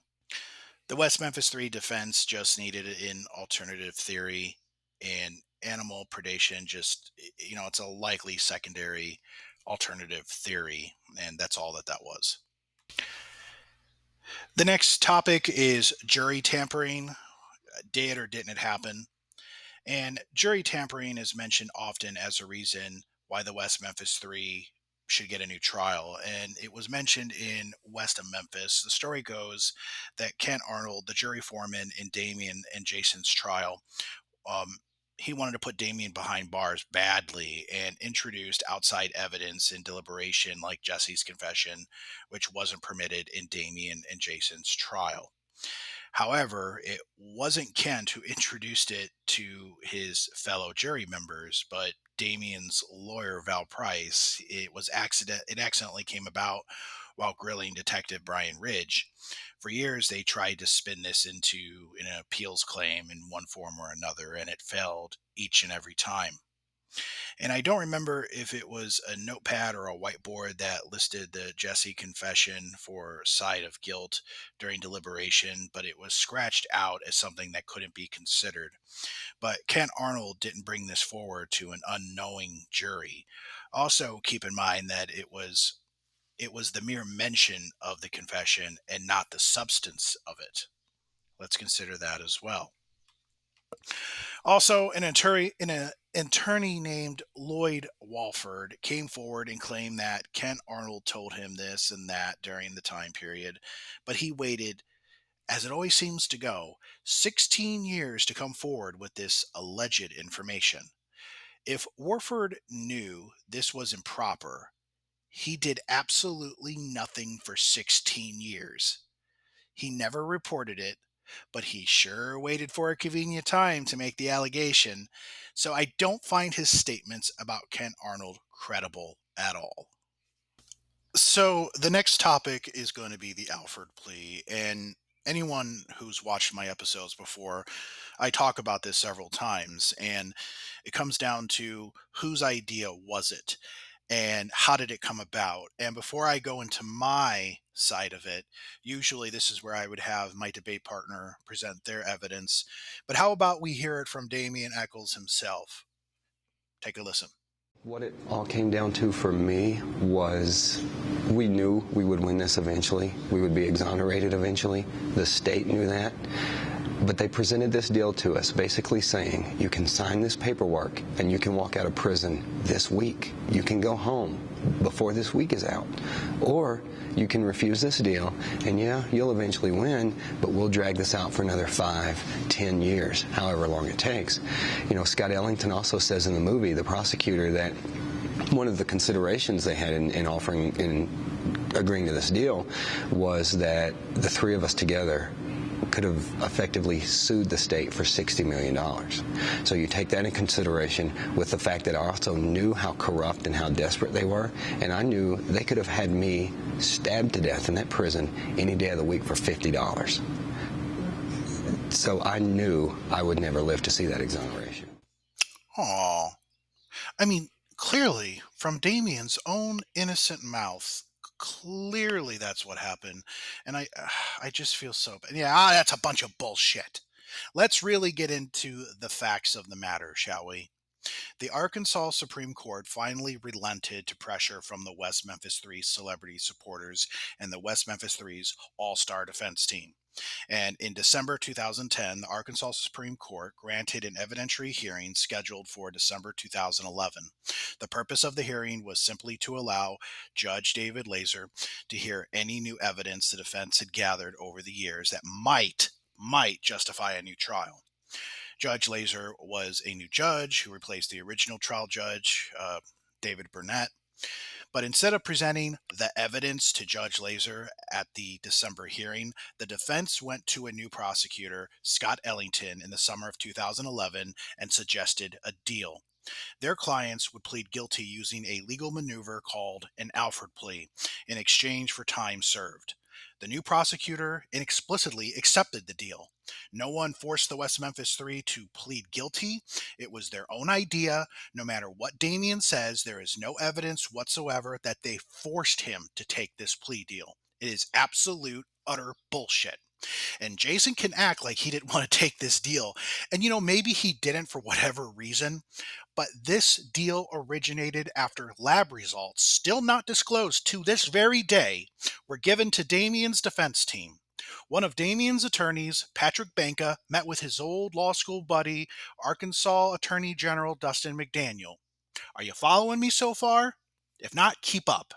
S1: The West Memphis 3 defense just needed an alternative theory, and animal predation just, it's a likely secondary alternative theory, and that's all that was. The next topic is jury tampering. Did or didn't it happen? And jury tampering is mentioned often as a reason why the West Memphis 3 should get a new trial. And it was mentioned in West of Memphis. The story goes that Kent Arnold, the jury foreman in Damien and Jason's trial, um, he wanted to put Damien behind bars badly and introduced outside evidence in deliberation, like Jesse's confession, which wasn't permitted in Damien and Jason's trial. However, it wasn't Kent who introduced it to his fellow jury members, but Damien's lawyer, Val Price. It accidentally came about while grilling Detective Brian Ridge. For years, they tried to spin this into an appeals claim in one form or another, and it failed each and every time. And I don't remember if it was a notepad or a whiteboard that listed the Jesse confession for side of guilt during deliberation, but it was scratched out as something that couldn't be considered. But Kent Arnold didn't bring this forward to an unknowing jury. Also, keep in mind that it was the mere mention of the confession and not the substance of it. Let's consider that as well. Also, in attorney named Lloyd Walford came forward and claimed that Kent Arnold told him this and that during the time period, but he waited, as it always seems to go, 16 years to come forward with this alleged information. If Warford knew this was improper, he did absolutely nothing for 16 years. He never reported it, but he sure waited for a convenient time to make the allegation, so I don't find his statements about Kent Arnold credible at all. So the next topic is going to be the Alford plea, and anyone who's watched my episodes before, I talk about this several times, and it comes down to whose idea was it and how did it come about. And before I go into my side of it, usually this is where I would have my debate partner present their evidence. But how about we hear it from Damien Echols himself? Take a listen.
S2: What it all came down to for me was we knew we would win this eventually. We would be exonerated eventually. The state knew that. But they presented this deal to us, basically saying, you can sign this paperwork and you can walk out of prison this week. You can go home before this week is out. Or you can refuse this deal, and yeah, you'll eventually win, but we'll drag this out for another 5, 10 years, however long it takes. You know, Scott Ellington also says in the movie, the prosecutor, that one of the considerations they had in agreeing to this deal was that the three of us together could have effectively sued the state for $60 million. So you take that in consideration with the fact that I also knew how corrupt and how desperate they were, and I knew they could have had me stabbed to death in that prison any day of the week for $50. So I knew I would never live to see that exoneration.
S1: Aw. I mean, clearly, from Damien's own innocent mouth, clearly that's what happened. And I just feel so bad. Yeah, that's a bunch of bullshit. Let's really get into the facts of the matter, shall we? The Arkansas Supreme Court finally relented to pressure from the West Memphis Three celebrity supporters and the West Memphis Three's all-star defense team. And in December 2010, the Arkansas Supreme Court granted an evidentiary hearing scheduled for December 2011. The purpose of the hearing was simply to allow Judge David Laser to hear any new evidence the defense had gathered over the years that might justify a new trial. Judge Laser was a new judge who replaced the original trial judge, David Burnett. But instead of presenting the evidence to Judge Laser at the December hearing, the defense went to a new prosecutor, Scott Ellington, in the summer of 2011 and suggested a deal. Their clients would plead guilty using a legal maneuver called an Alford plea in exchange for time served. The new prosecutor inexplicitly accepted the deal. No one forced the West Memphis Three to plead guilty. It was their own idea. No matter what Damien says, there is no evidence whatsoever that they forced him to take this plea deal. It is absolute, utter bullshit. And Jason can act like he didn't want to take this deal. And, maybe he didn't for whatever reason, but this deal originated after lab results, still not disclosed to this very day, were given to Damien's defense team. One of Damien's attorneys, Patrick Banka, met with his old law school buddy, Arkansas Attorney General Dustin McDaniel. Are you following me so far? If not, keep up.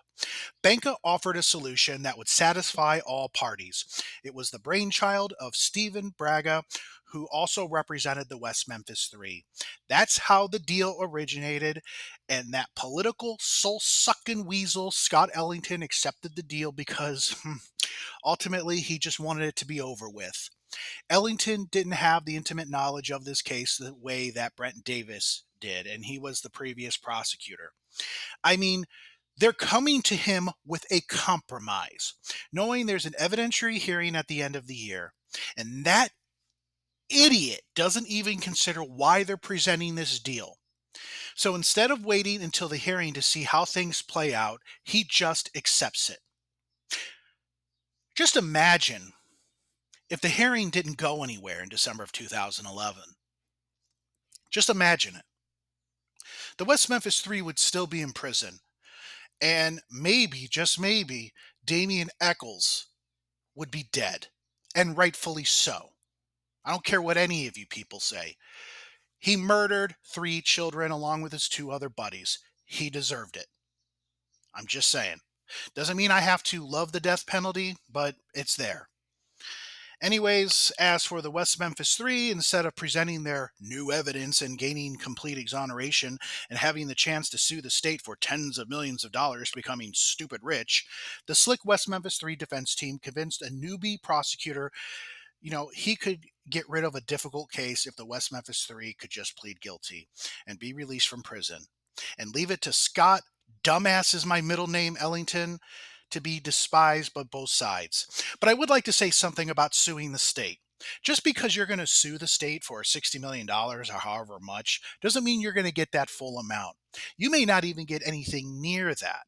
S1: Banka offered a solution that would satisfy all parties. It was the brainchild of Stephen Braga, who also represented the West Memphis Three. That's how the deal originated, and that political soul-sucking weasel Scott Ellington accepted the deal because ultimately he just wanted it to be over with. Ellington didn't have the intimate knowledge of this case the way that Brent Davis did, and he was the previous prosecutor. I mean, they're coming to him with a compromise, knowing there's an evidentiary hearing at the end of the year. And that idiot doesn't even consider why they're presenting this deal. So instead of waiting until the hearing to see how things play out, he just accepts it. Just imagine if the hearing didn't go anywhere in December of 2011. Just imagine it. The West Memphis Three would still be in prison. And maybe, just maybe, Damien Echols would be dead. And rightfully so. I don't care what any of you people say. He murdered 3 children along with his 2 other buddies. He deserved it. I'm just saying. Doesn't mean I have to love the death penalty, but it's there. Anyways, as for the West Memphis Three, instead of presenting their new evidence and gaining complete exoneration and having the chance to sue the state for tens of millions of dollars, becoming stupid rich, the slick West Memphis Three defense team convinced a newbie prosecutor, he could get rid of a difficult case if the West Memphis Three could just plead guilty and be released from prison and leave it to Scott, dumbass is my middle name, Ellington, to be despised by both sides. But I would like to say something about suing the state. Just because you're going to sue the state for $60 million dollars or however much doesn't mean you're going to get that full amount. You may not even get anything near that.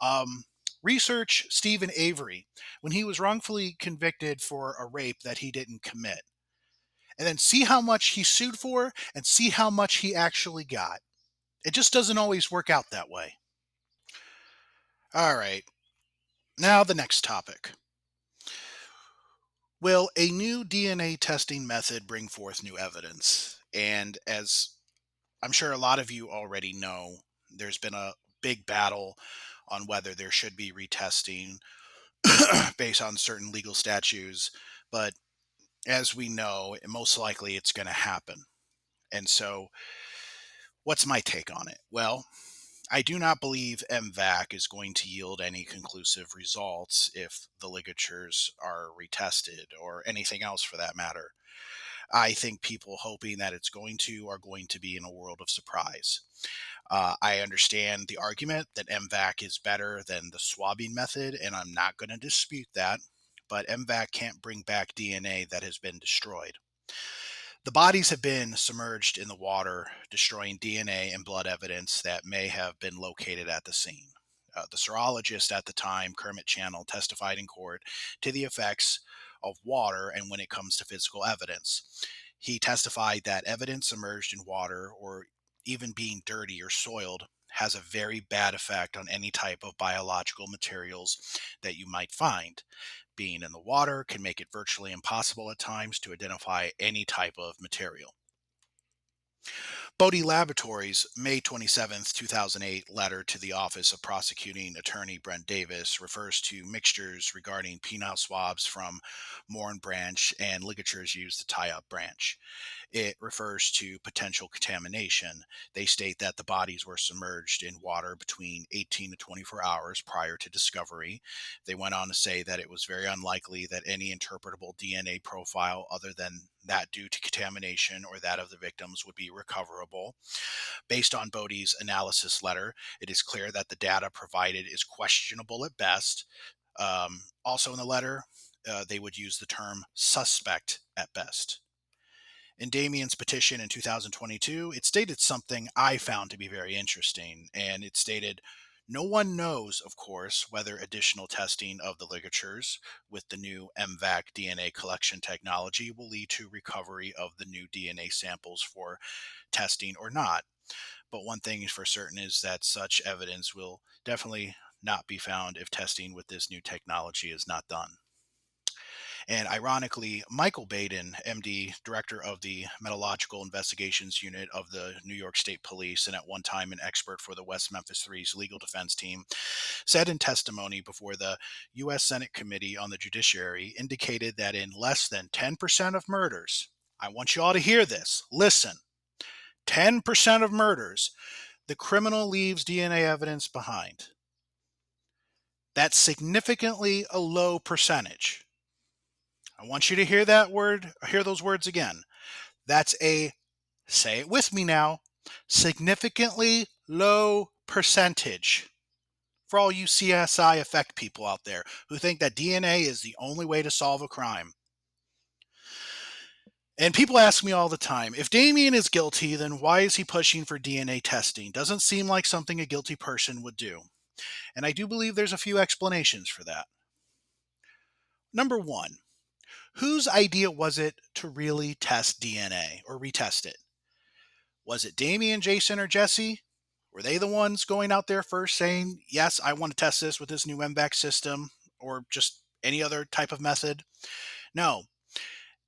S1: Um, Research Stephen Avery when he was wrongfully convicted for a rape that he didn't commit. And then see how much he sued for and see how much he actually got. It just doesn't always work out that way. All right, now the next topic. Will a new DNA testing method bring forth new evidence? And as I'm sure a lot of you already know, there's been a big battle on whether there should be retesting based on certain legal statutes. But as we know, most likely it's going to happen. And so, what's my take on it? Well, I do not believe MVAC is going to yield any conclusive results if the ligatures are retested or anything else for that matter. I think people hoping that it's going to are going to be in a world of surprise. I understand the argument that MVAC is better than the swabbing method, and I'm not going to dispute that. But MVAC can't bring back DNA that has been destroyed. The bodies have been submerged in the water, destroying DNA and blood evidence that may have been located at the scene. The serologist at the time, Kermit Channel, testified in court to the effects of water and when it comes to physical evidence. He testified that evidence submerged in water or even being dirty or soiled has a very bad effect on any type of biological materials that you might find. Being in the water can make it virtually impossible at times to identify any type of material. Bodie Laboratories' May 27, 2008 letter to the Office of Prosecuting Attorney Brent Davis refers to mixtures regarding penile swabs from Moore Branch and ligatures used to tie up Branch. It refers to potential contamination. They state that the bodies were submerged in water between 18 to 24 hours prior to discovery. They went on to say that it was very unlikely that any interpretable DNA profile other than that due to contamination or that of the victims would be recoverable. Based on Bodie's analysis letter, it is clear that the data provided is questionable at best. Also in the letter, they would use the term suspect at best. In Damien's petition in 2022, it stated something I found to be very interesting, and it stated, no one knows, of course, whether additional testing of the ligatures with the new MVAC DNA collection technology will lead to recovery of the new DNA samples for testing or not. But one thing for certain is that such evidence will definitely not be found if testing with this new technology is not done. And ironically, Michael Baden, MD, director of the Metallurgical Investigations Unit of the New York State Police, and at one time an expert for the West Memphis Three's legal defense team, said in testimony before the U.S. Senate Committee on the Judiciary, indicated that in less than 10% of murders, I want you all to hear this, listen, 10% of murders, the criminal leaves DNA evidence behind. That's significantly a low percentage. I want you to hear that word, hear those words again. That's a, say it with me now, significantly low percentage. For all you CSI effect people out there who think that DNA is the only way to solve a crime. And people ask me all the time, if Damien is guilty, then why is he pushing for DNA testing? Doesn't seem like something a guilty person would do. And I do believe there's a few explanations for that. Number one, whose idea was it to really test DNA or retest it? Was it Damien, Jason, or Jessie? Were they the ones going out there first saying, yes, I want to test this with this new MVAC system or just any other type of method? No,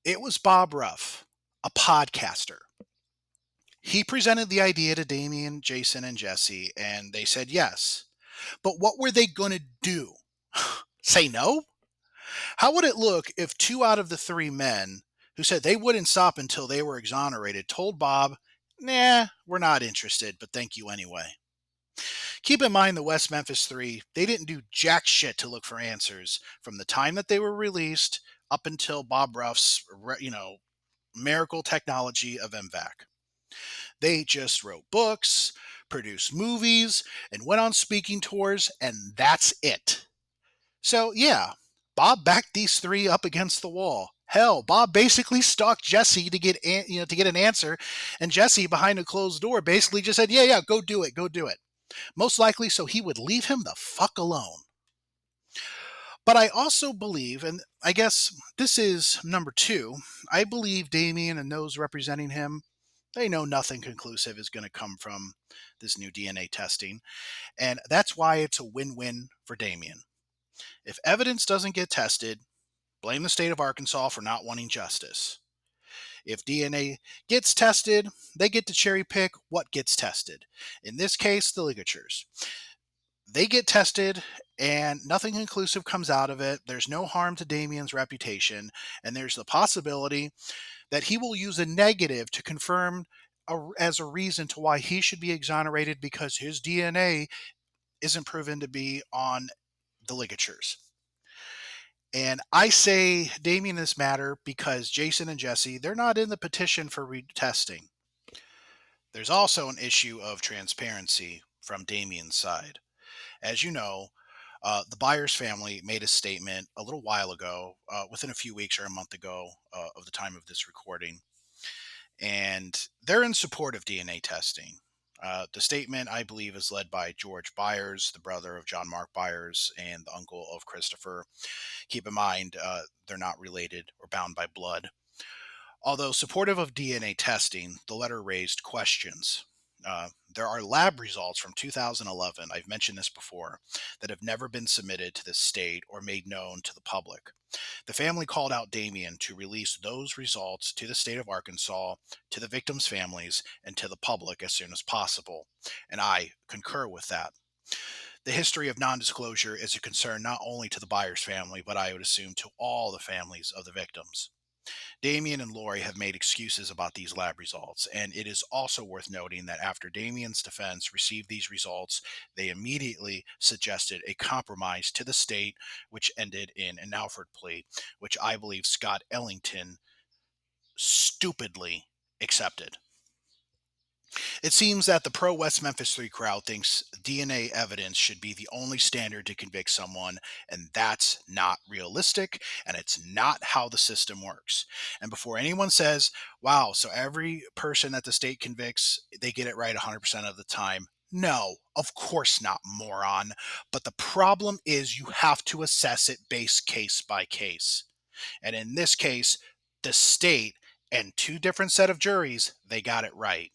S1: it was Bob Ruff, a podcaster. He presented the idea to Damien, Jason, and Jesse, and they said yes. But what were they going to do? Say no? How would it look if two out of the three men who said they wouldn't stop until they were exonerated told Bob, nah, we're not interested, but thank you anyway? Keep in mind the West Memphis Three, they didn't do jack shit to look for answers from the time that they were released up until Bob Ruff's, miracle technology of MVAC. They just wrote books, produced movies, and went on speaking tours, and that's it. So, yeah, Bob backed these three up against the wall. Hell, Bob basically stalked Jesse to get an answer, and Jesse behind a closed door basically just said, "Yeah, go do it, go do it." Most likely so he would leave him the fuck alone. But I also believe, and I guess this is number two, I believe Damien and those representing him, they know nothing conclusive is going to come from this new DNA testing. And that's why it's a win win for Damien. If evidence doesn't get tested, blame the state of Arkansas for not wanting justice. If DNA gets tested, they get to cherry pick what gets tested. In this case, the ligatures. They get tested and nothing conclusive comes out of it. There's no harm to Damien's reputation, and there's the possibility that he will use a negative to confirm as a reason to why he should be exonerated because his DNA isn't proven to be on the ligatures. And I say Damien in this matter because Jason and Jesse, they're not in the petition for retesting. There's also an issue of transparency from Damien's side. As you know, the Byers family made a statement a little while ago, within a few weeks or a month ago of the time of this recording, and they're in support of DNA testing. The statement, I believe, is led by George Byers, the brother of John Mark Byers and the uncle of Christopher. Keep in mind, they're not related or bound by blood. Although supportive of DNA testing, the letter raised questions. There are lab results from 2011, I've mentioned this before, that have never been submitted to the state or made known to the public. The family called out Damien to release those results to the state of Arkansas, to the victims' families, and to the public as soon as possible. And I concur with that. The history of non disclosure is a concern not only to the Byers family, but I would assume to all the families of the victims. Damien and Lori have made excuses about these lab results, and it is also worth noting that after Damien's defense received these results, they immediately suggested a compromise to the state, which ended in an Alford plea, which I believe Scott Ellington stupidly accepted. It seems that the pro West Memphis 3 crowd thinks DNA evidence should be the only standard to convict someone, and that's not realistic, and it's not how the system works. And before anyone says, wow, so every person that the state convicts, they get it right 100% of the time. No, of course not, moron. But the problem is you have to assess it base case by case. And in this case, the state and two different set of juries, they got it right.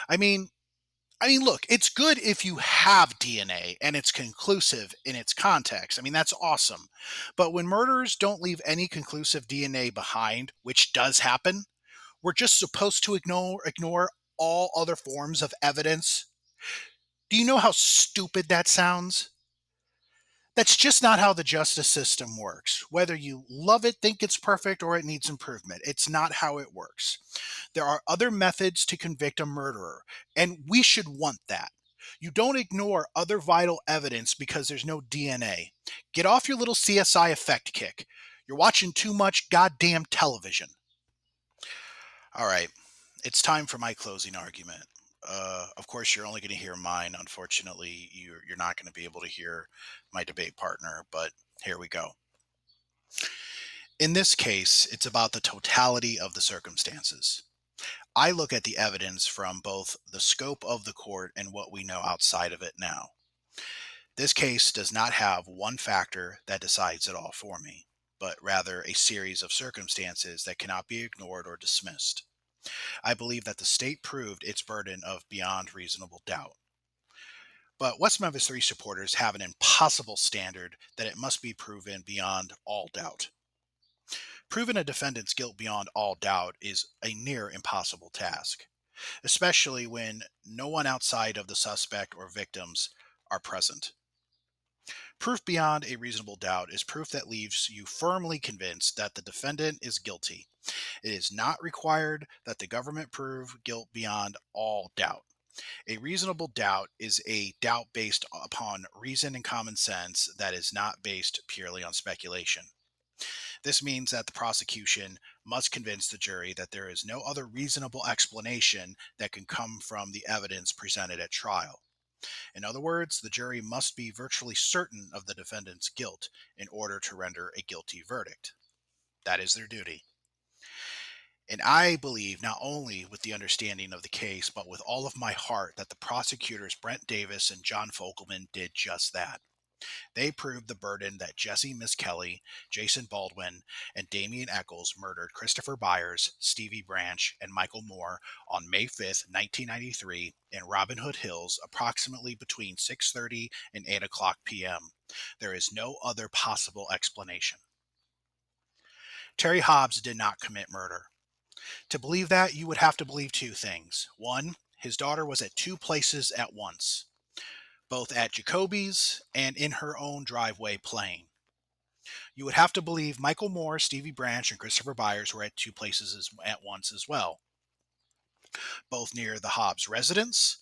S1: I mean, look, it's good if you have DNA and it's conclusive in its context. I mean, that's awesome. But when murderers don't leave any conclusive DNA behind, which does happen, we're just supposed to ignore all other forms of evidence. Do you know how stupid that sounds? That's just not how the justice system works. Whether you love it, think it's perfect, or it needs improvement, it's not how it works. There are other methods to convict a murderer, and we should want that. You don't ignore other vital evidence because there's no DNA. Get off your little CSI effect kick. You're watching too much goddamn television. All right, it's time for my closing argument. Of course, you're only going to hear mine. Unfortunately, you're not going to be able to hear my debate partner, but here we go. In this case, it's about the totality of the circumstances. I look at the evidence from both the scope of the court and what we know outside of it now. This case does not have one factor that decides it all for me, but rather a series of circumstances that cannot be ignored or dismissed. I believe that the state proved its burden of beyond reasonable doubt. But West Memphis 3 supporters have an impossible standard that it must be proven beyond all doubt. Proving a defendant's guilt beyond all doubt is a near impossible task. especially when no one outside of the suspect or victims are present. Proof beyond a reasonable doubt is proof that leaves you firmly convinced that the defendant is guilty. It is not required that the government prove guilt beyond all doubt. A reasonable doubt is a doubt based upon reason and common sense that is not based purely on speculation. This means that the prosecution must convince the jury that there is no other reasonable explanation that can come from the evidence presented at trial. In other words, the jury must be virtually certain of the defendant's guilt in order to render a guilty verdict. That is their duty. And I believe, not only with the understanding of the case, but with all of my heart, that the prosecutors Brent Davis and John Fogelman did just that. They proved the burden that Jessie Misskelley, Jason Baldwin, and Damien Echols murdered Christopher Byers, Stevie Branch, and Michael Moore on May 5th, 1993, in Robin Hood Hills, approximately between 6:30 and 8 o'clock p.m. There is no other possible explanation. Terry Hobbs did not commit murder. To believe that, you would have to believe two things. One, his daughter was at two places at once, both at Jacoby's and in her own driveway playing. You would have to believe Michael Moore, Stevie Branch, and Christopher Byers were at two places at once as well, both near the Hobbs residence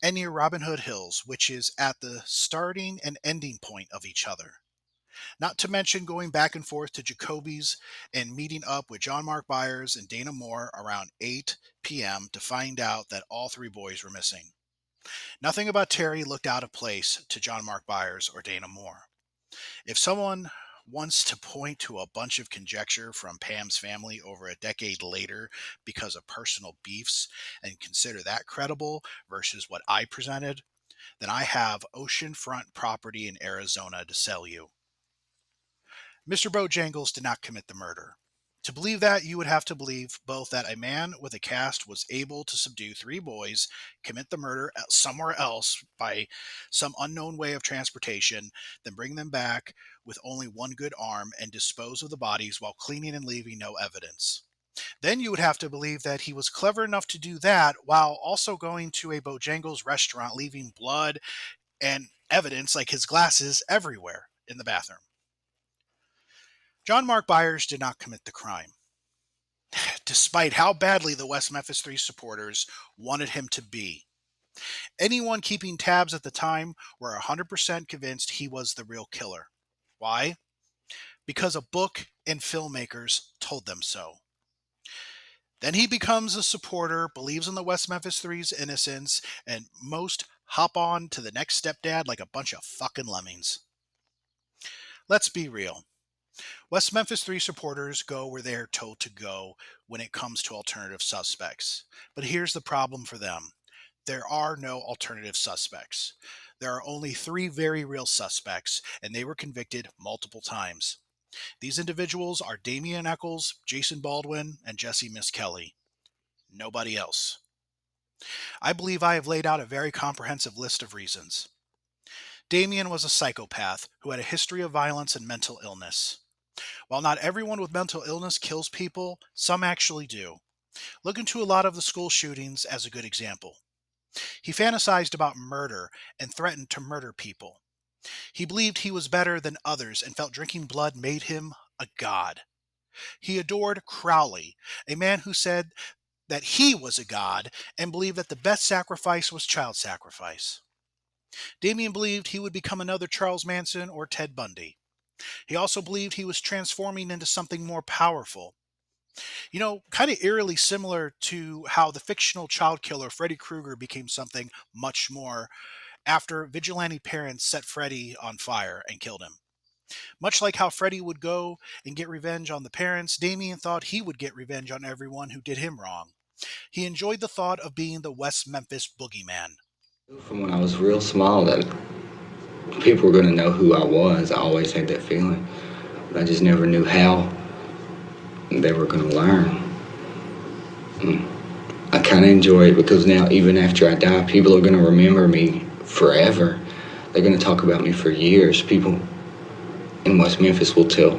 S1: and near Robin Hood Hills, which is at the starting and ending point of each other. Not to mention going back and forth to Jacoby's and meeting up with John Mark Byers and Dana Moore around 8 p.m. to find out that all three boys were missing. Nothing about Terry looked out of place to John Mark Byers or Dana Moore. If someone wants to point to a bunch of conjecture from Pam's family over a decade later because of personal beefs and consider that credible versus what I presented, then I have oceanfront property in Arizona to sell you. Mr. Bojangles did not commit the murder. To believe that, you would have to believe both that a man with a cast was able to subdue three boys, commit the murder somewhere else by some unknown way of transportation, then bring them back with only one good arm and dispose of the bodies while cleaning and leaving no evidence. Then you would have to believe that he was clever enough to do that while also going to a Bojangles restaurant, leaving blood and evidence like his glasses everywhere in the bathroom. John Mark Byers did not commit the crime, despite how badly the West Memphis 3 supporters wanted him to be. Anyone keeping tabs at the time were 100% convinced he was the real killer. Why? Because a book and filmmakers told them so. Then he becomes a supporter, believes in the West Memphis 3's innocence, and most hop on to the next stepdad like a bunch of fucking lemmings. Let's be real. West Memphis 3 supporters go where they are told to go when it comes to alternative suspects. But here's the problem for them. There are no alternative suspects. There are only three very real suspects, and they were convicted multiple times. These individuals are Damien Echols, Jason Baldwin, and Jessie Misskelley. Nobody else. I believe I have laid out a very comprehensive list of reasons. Damien was a psychopath who had a history of violence and mental illness. While not everyone with mental illness kills people, some actually do. Look into a lot of the school shootings as a good example. He fantasized about murder and threatened to murder people. He believed he was better than others and felt drinking blood made him a god. He adored Crowley, a man who said that he was a god and believed that the best sacrifice was child sacrifice. Damien believed he would become another Charles Manson or Ted Bundy. He also believed he was transforming into something more powerful. Kind of eerily similar to how the fictional child killer Freddy Krueger became something much more after vigilante parents set Freddy on fire and killed him. Much like how Freddy would go and get revenge on the parents, Damien thought he would get revenge on everyone who did him wrong. He enjoyed the thought of being the West Memphis boogeyman.
S2: From when I was real small, that people were going to know who I was. I always had that feeling. But I just never knew how they were going to learn. I kind of enjoy it because now, even after I die, people are going to remember me forever. They're going to talk about me for years. People in West Memphis will tell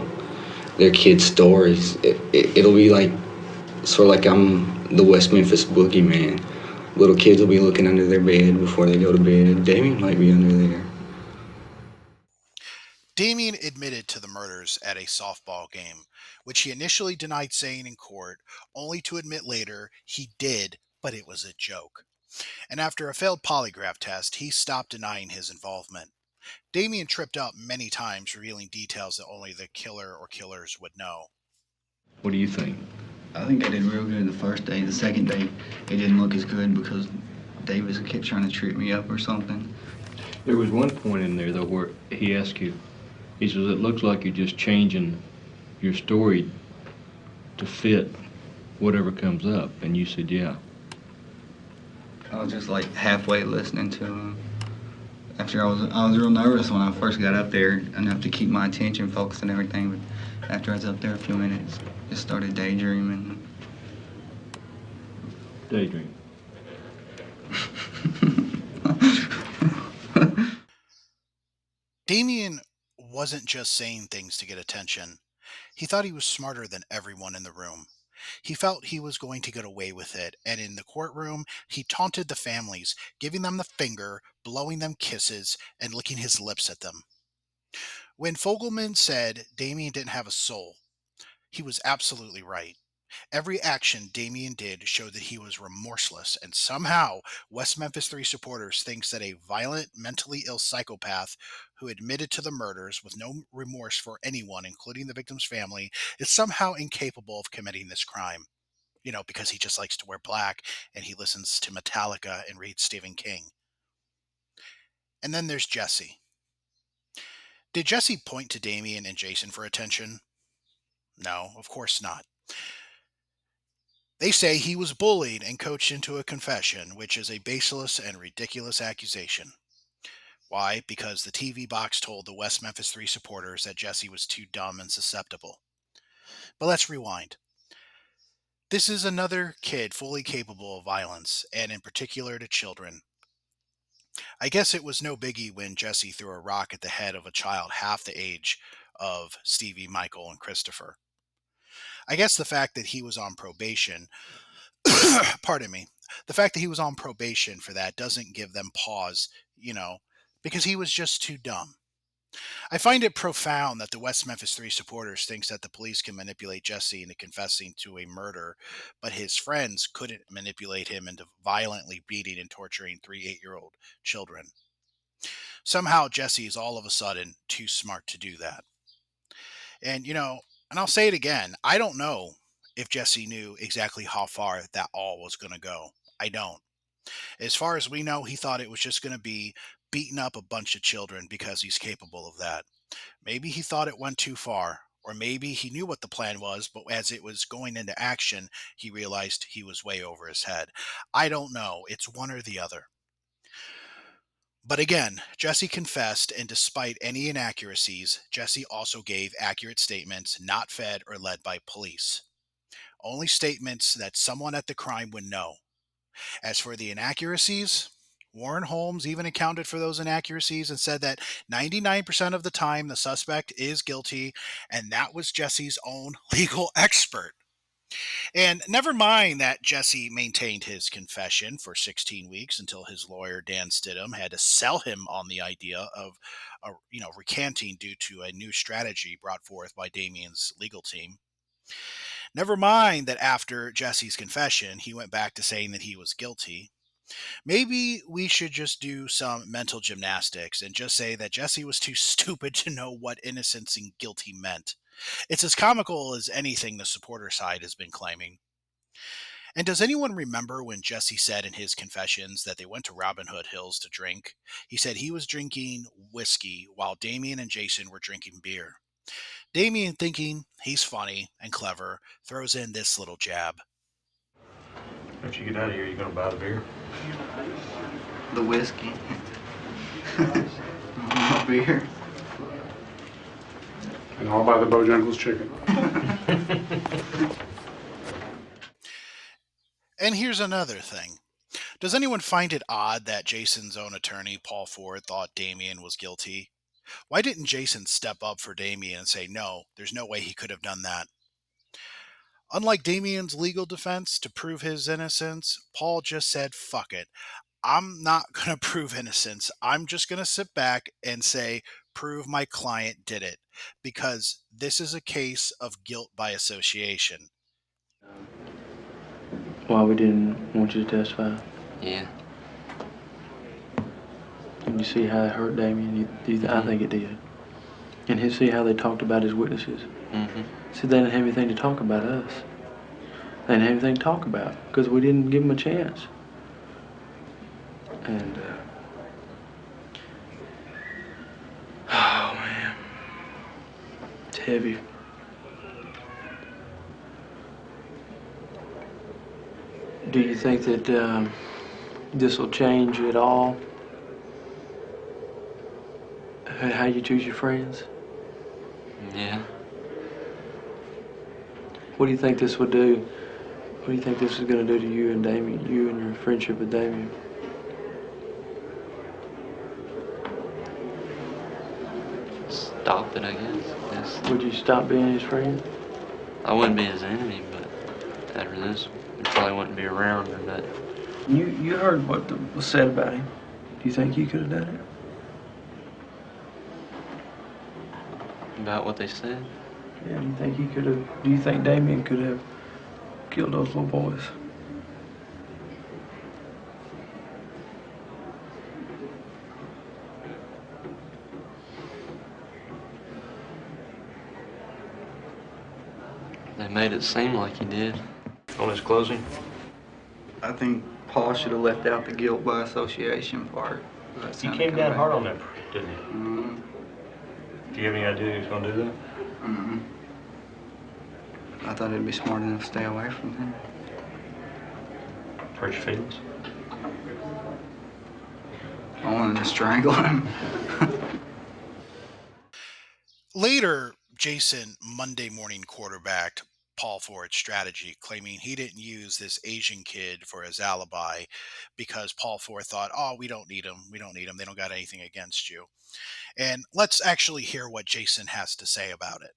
S2: their kids stories. It'll be like, sort of like I'm the West Memphis boogeyman. Little kids will be looking under their bed before they go to bed. Damien might be under there.
S1: Damien admitted to the murders at a softball game, which he initially denied saying in court, only to admit later he did, but it was a joke. And after a failed polygraph test, he stopped denying his involvement. Damien tripped up many times, revealing details that only the killer or killers would know.
S3: What do you think?
S4: I think I did real good the first day. The second day, it didn't look as good because Davis kept trying to trip me up or something.
S3: There was one point in there, though, where he asked you, he says, it looks like you're just changing your story to fit whatever comes up. And you said, yeah.
S4: I was just like halfway listening to him. After I was real nervous when I first got up there, enough to keep my attention focused and everything. But after I was up there a few minutes, just started daydreaming.
S3: Daydream.
S1: Damien wasn't just saying things to get attention. He thought he was smarter than everyone in the room. He felt he was going to get away with it, and in the courtroom, he taunted the families, giving them the finger, blowing them kisses, and licking his lips at them. When Fogelman said Damien didn't have a soul, he was absolutely right. Every action Damien did showed that he was remorseless, and somehow West Memphis 3 supporters thinks that a violent, mentally ill psychopath who admitted to the murders with no remorse for anyone, including the victim's family, is somehow incapable of committing this crime. Because he just likes to wear black and he listens to Metallica and reads Stephen King. And then there's Jessie. Did Jessie point to Damien and Jason for attention? No, of course not. They say he was bullied and coached into a confession, which is a baseless and ridiculous accusation. Why? Because the TV box told the West Memphis 3 supporters that Jessie was too dumb and susceptible. But let's rewind. This is another kid fully capable of violence, and in particular to children. I guess it was no biggie when Jessie threw a rock at the head of a child half the age of Stevie, Michael, and Christopher. I guess the fact that he was on probation pardon me, the fact that he was on probation for that doesn't give them pause, because he was just too dumb. I find it profound that the West Memphis 3 supporters thinks that the police can manipulate Jesse into confessing to a murder, but his friends couldn't manipulate him into violently beating and torturing 3 8-year-old children. Somehow Jesse is all of a sudden too smart to do that. And I'll say it again, I don't know if Jesse knew exactly how far that all was going to go. I don't. As far as we know, he thought it was just going to be beating up a bunch of children because he's capable of that. Maybe he thought it went too far, or maybe he knew what the plan was, but as it was going into action, he realized he was way over his head. I don't know. It's one or the other. But again, Jesse confessed, and despite any inaccuracies, Jesse also gave accurate statements not fed or led by police. Only statements that someone at the crime would know. As for the inaccuracies, Warren Holmes even accounted for those inaccuracies and said that 99% of the time the suspect is guilty, and that was Jesse's own legal expert. And never mind that Jesse maintained his confession for 16 weeks until his lawyer Dan Stidham had to sell him on the idea of recanting due to a new strategy brought forth by Damien's legal team. Never mind that after Jesse's confession, he went back to saying that he was guilty. Maybe we should just do some mental gymnastics and just say that Jesse was too stupid to know what innocence and guilty meant. It's as comical as anything the supporter side has been claiming. And does anyone remember when Jesse said in his confessions that they went to Robin Hood Hills to drink? He said he was drinking whiskey while Damien and Jason were drinking beer. Damien, thinking he's funny and clever, throws in this little jab.
S5: Once you get out of here, you gonna buy the beer?
S4: The whiskey. No beer.
S5: And I'll buy the Bojangles chicken.
S1: And here's another thing. Does anyone find it odd that Jason's own attorney, Paul Ford, thought Damien was guilty? Why didn't Jason step up for Damien and say, no, there's no way he could have done that? Unlike Damien's legal defense to prove his innocence, Paul just said, fuck it. I'm not going to prove innocence. I'm just going to sit back and say, prove my client did it, because this is a case of guilt by association.
S6: Why we didn't want you to testify?
S7: Yeah.
S6: And you see how it hurt Damien? I think it did. And you see how they talked about his witnesses?
S7: Mm-hmm.
S6: See, they didn't have anything to talk about us. They didn't have anything to talk about because we didn't give them a chance. And, oh, man. It's heavy. Do you think that this will change at all? How you choose your friends?
S7: Yeah.
S6: What do you think this would do? What do you think this is going to do to you and Damien, you and your friendship with Damien?
S7: Stop it, I guess. Yes.
S6: Would you stop being his friend?
S7: I wouldn't be his enemy, but after this, I probably wouldn't be around or that.
S6: You heard what was said about him. Do you think you could have done it?
S7: About what they said?
S6: Yeah, do you think he could have? Do you think Damien could have killed those little boys?
S7: They made it seem like he did.
S5: On his closing?
S4: I think Paul should have left out the guilt by association part.
S5: He came down hard on that, didn't he?
S4: Mm-hmm.
S5: Do you have any idea he was going to do that?
S4: Mm-hmm. I thought he'd be smart enough to stay away from him.
S5: Hurt your feelings?
S4: I wanted to strangle him.
S1: Later, Jason Monday morning quarterbacked Paul Ford's strategy, claiming he didn't use this Asian kid for his alibi because Paul Ford thought, oh, we don't need him. We don't need him. They don't got anything against you. And let's actually hear what Jason has to say about it.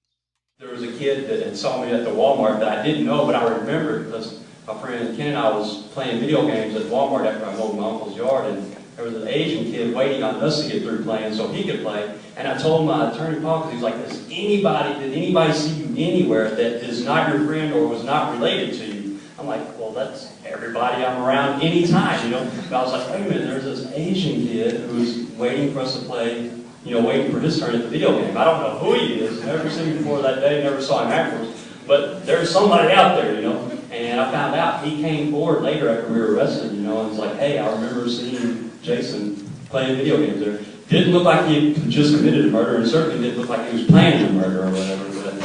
S8: There was a kid that had saw me at the Walmart that I didn't know, but I remembered because my friend Ken and I was playing video games at Walmart after I mowed my uncle's yard, and there was an Asian kid waiting on us to get through playing so he could play. And I told my attorney Paul, because he was like, did anybody see you anywhere that is not your friend or was not related to you? I'm like, well, that's everybody I'm around anytime, you know? But I was like, wait a minute, there's this Asian kid who's waiting for us to play, you know, waiting for his turn at the video game. I don't know who he is, never seen him before that day, never saw him afterwards, but there's somebody out there, you know. And I found out he came forward later after we were arrested, you know, and was like, hey, I remember seeing Jason playing video games there. Didn't look like he had just committed a murder, and certainly didn't look like he was planning a murder or whatever, but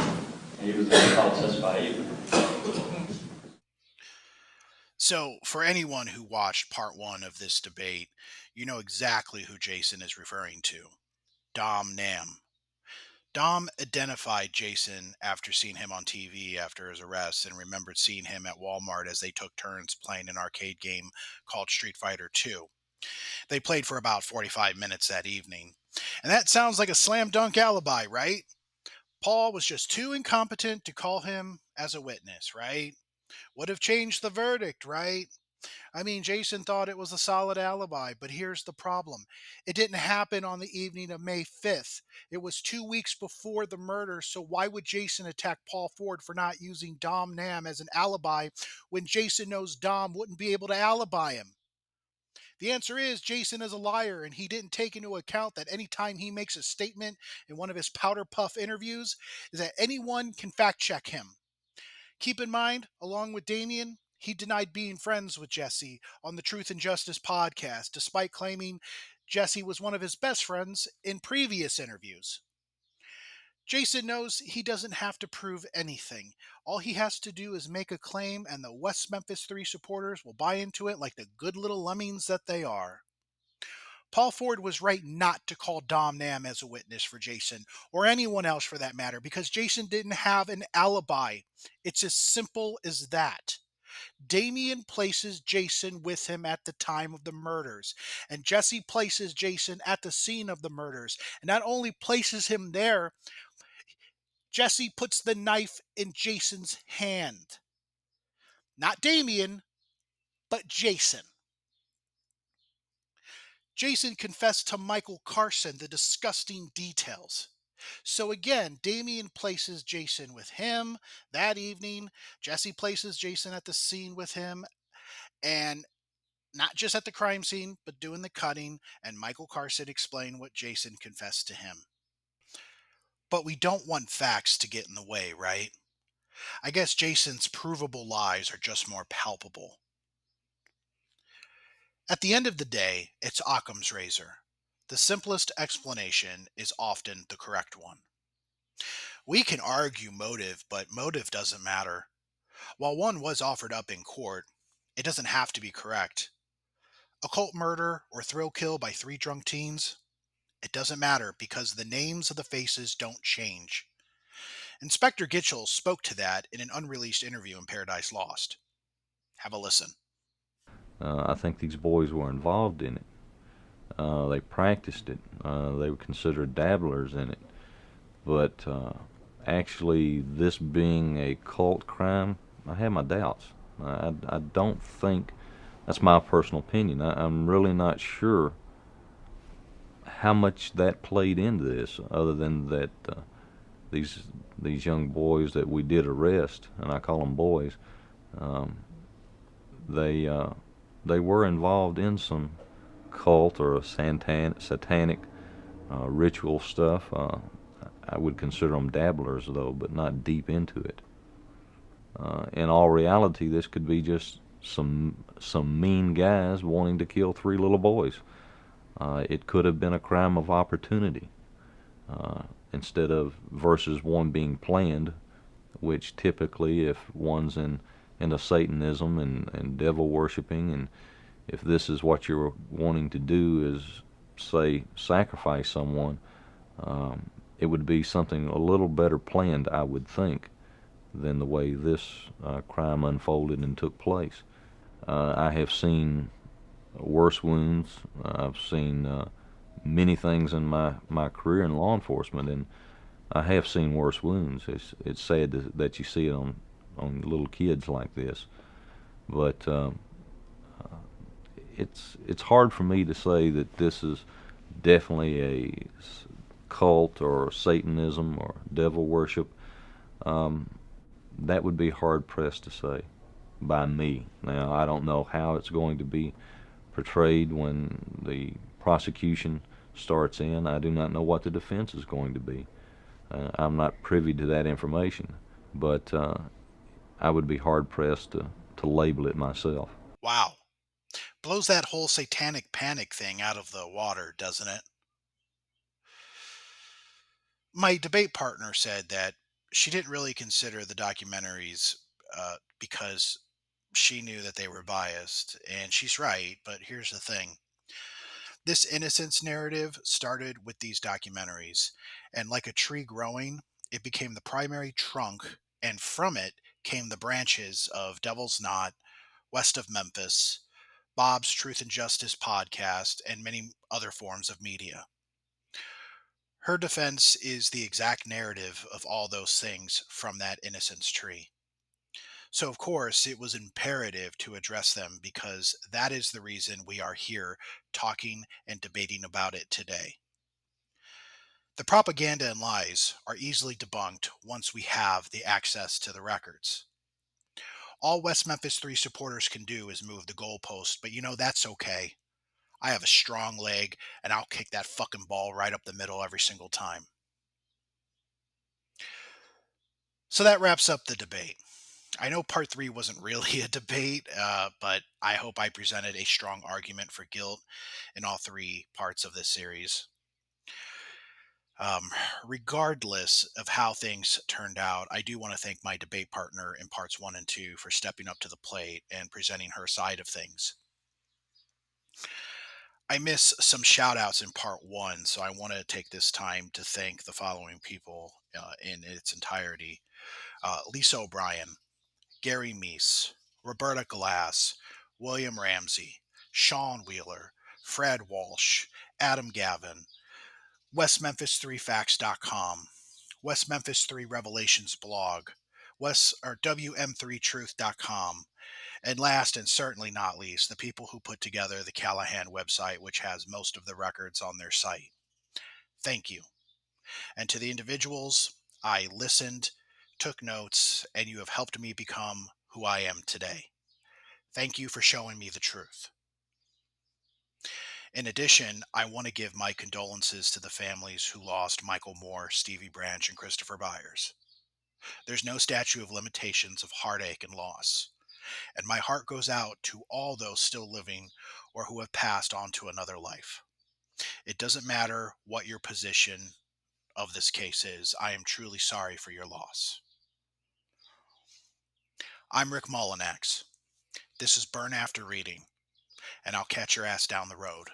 S8: he was not called to testify either.
S1: So, for anyone who watched part one of this debate, you know exactly who Jason is referring to. Dom Nam. Dom identified Jason after seeing him on TV after his arrest and remembered seeing him at Walmart as they took turns playing an arcade game called Street Fighter II. They played for about 45 minutes that evening. And that sounds like a slam dunk alibi, right? Paul was just too incompetent to call him as a witness, right? Would have changed the verdict, right? I mean, Jason thought it was a solid alibi, but here's the problem. It didn't happen on the evening of May 5th. It was 2 weeks before the murder, so why would Jason attack Paul Ford for not using Dom Nam as an alibi when Jason knows Dom wouldn't be able to alibi him? The answer is Jason is a liar, and he didn't take into account that anytime he makes a statement in one of his powder puff interviews, is that anyone can fact check him. Keep in mind, along with Damien, he denied being friends with Jessie on the Truth and Justice podcast, despite claiming Jessie was one of his best friends in previous interviews. Jason knows he doesn't have to prove anything. All he has to do is make a claim, and the West Memphis 3 supporters will buy into it like the good little lemmings that they are. Paul Ford was right not to call Dom Nam as a witness for Jason, or anyone else for that matter, because Jason didn't have an alibi. It's as simple as that. Damien places Jason with him at the time of the murders, and Jessie places Jason at the scene of the murders, and not only places him there, Jessie puts the knife in Jason's hand. Not Damien, but Jason. Jason confessed to Michael Carson the disgusting details. So again, Damien places Jason with him that evening. Jessie places Jason at the scene with him, and not just at the crime scene, but doing the cutting. And Michael Carson explained what Jason confessed to him. But we don't want facts to get in the way, right? I guess Jason's provable lies are just more palpable. At the end of the day, it's Occam's razor. The simplest explanation is often the correct one. We can argue motive, but motive doesn't matter. While one was offered up in court, it doesn't have to be correct. Occult murder or thrill kill by 3 drunk teens? It doesn't matter because the names of the faces don't change. Inspector Gitchell spoke to that in an unreleased interview in Paradise Lost. Have a listen.
S9: I think these boys were involved in it. They practiced it. They were considered dabblers in it. But actually, this being a cult crime, I have my doubts. I don't think, that's my personal opinion. I'm really not sure how much that played into this, other than that these young boys that we did arrest, and I call them boys, um, they were involved in some cult or satanic ritual stuff. I would consider them dabblers, though, but not deep into it. In all reality, this could be just some mean guys wanting to kill 3 little boys. It could have been a crime of opportunity, instead of versus one being planned, which typically, if one's into Satanism and devil worshiping, and if this is what you're wanting to do is, say, sacrifice someone, it would be something a little better planned, I would think, than the way this crime unfolded and took place. I have seen worse wounds. I've seen many things in my career in law enforcement, and I have seen worse wounds. It's sad that you see it on little kids like this, but it's hard for me to say that this is definitely a cult or Satanism or devil worship. That would be hard pressed to say by me. Now, I don't know how it's going to be portrayed when the prosecution starts in. I do not know what the defense is going to be. I'm not privy to that information, but I would be hard pressed to label it myself.
S1: Wow. Blows that whole satanic panic thing out of the water, doesn't it? My debate partner said that she didn't really consider the documentaries because she knew that they were biased, and she's right. But here's the thing: this innocence narrative started with these documentaries, and like a tree growing, it became the primary trunk, and from it came the branches of Devil's Knot, West of Memphis, Bob's Truth and Justice podcast, and many other forms of media. Her defense is the exact narrative of all those things from that innocence tree. So, of course, it was imperative to address them because that is the reason we are here talking and debating about it today. The propaganda and lies are easily debunked once we have the access to the records. All West Memphis 3 supporters can do is move the goalpost, but that's okay. I have a strong leg, and I'll kick that fucking ball right up the middle every single time. So that wraps up the debate. I know part 3 wasn't really a debate, but I hope I presented a strong argument for guilt in all 3 parts of this series. Um, Regardless of how things turned out, I do want to thank my debate partner in parts 1 and 2 for stepping up to the plate and presenting her side of things. I miss some shout outs in part 1, so I want to take this time to thank the following people in its entirety: Lisa O'Brien, Gary Meese, Roberta Glass, William Ramsey, Sean Wheeler, Fred Walsh, Adam Gavin, WestMemphis3Facts.com, West Memphis 3 Revelations blog, WM3truth.com, and last and certainly not least, the people who put together the Callahan website, which has most of the records on their site. Thank you. And to the individuals, I listened, took notes, and you have helped me become who I am today. Thank you for showing me the truth. In addition, I want to give my condolences to the families who lost Michael Moore, Stevie Branch, and Christopher Byers. There's no statute of limitations of heartache and loss, and my heart goes out to all those still living or who have passed on to another life. It doesn't matter what your position of this case is, I am truly sorry for your loss. I'm Rick Mullinax. This is Burn After Reading, and I'll catch your ass down the road.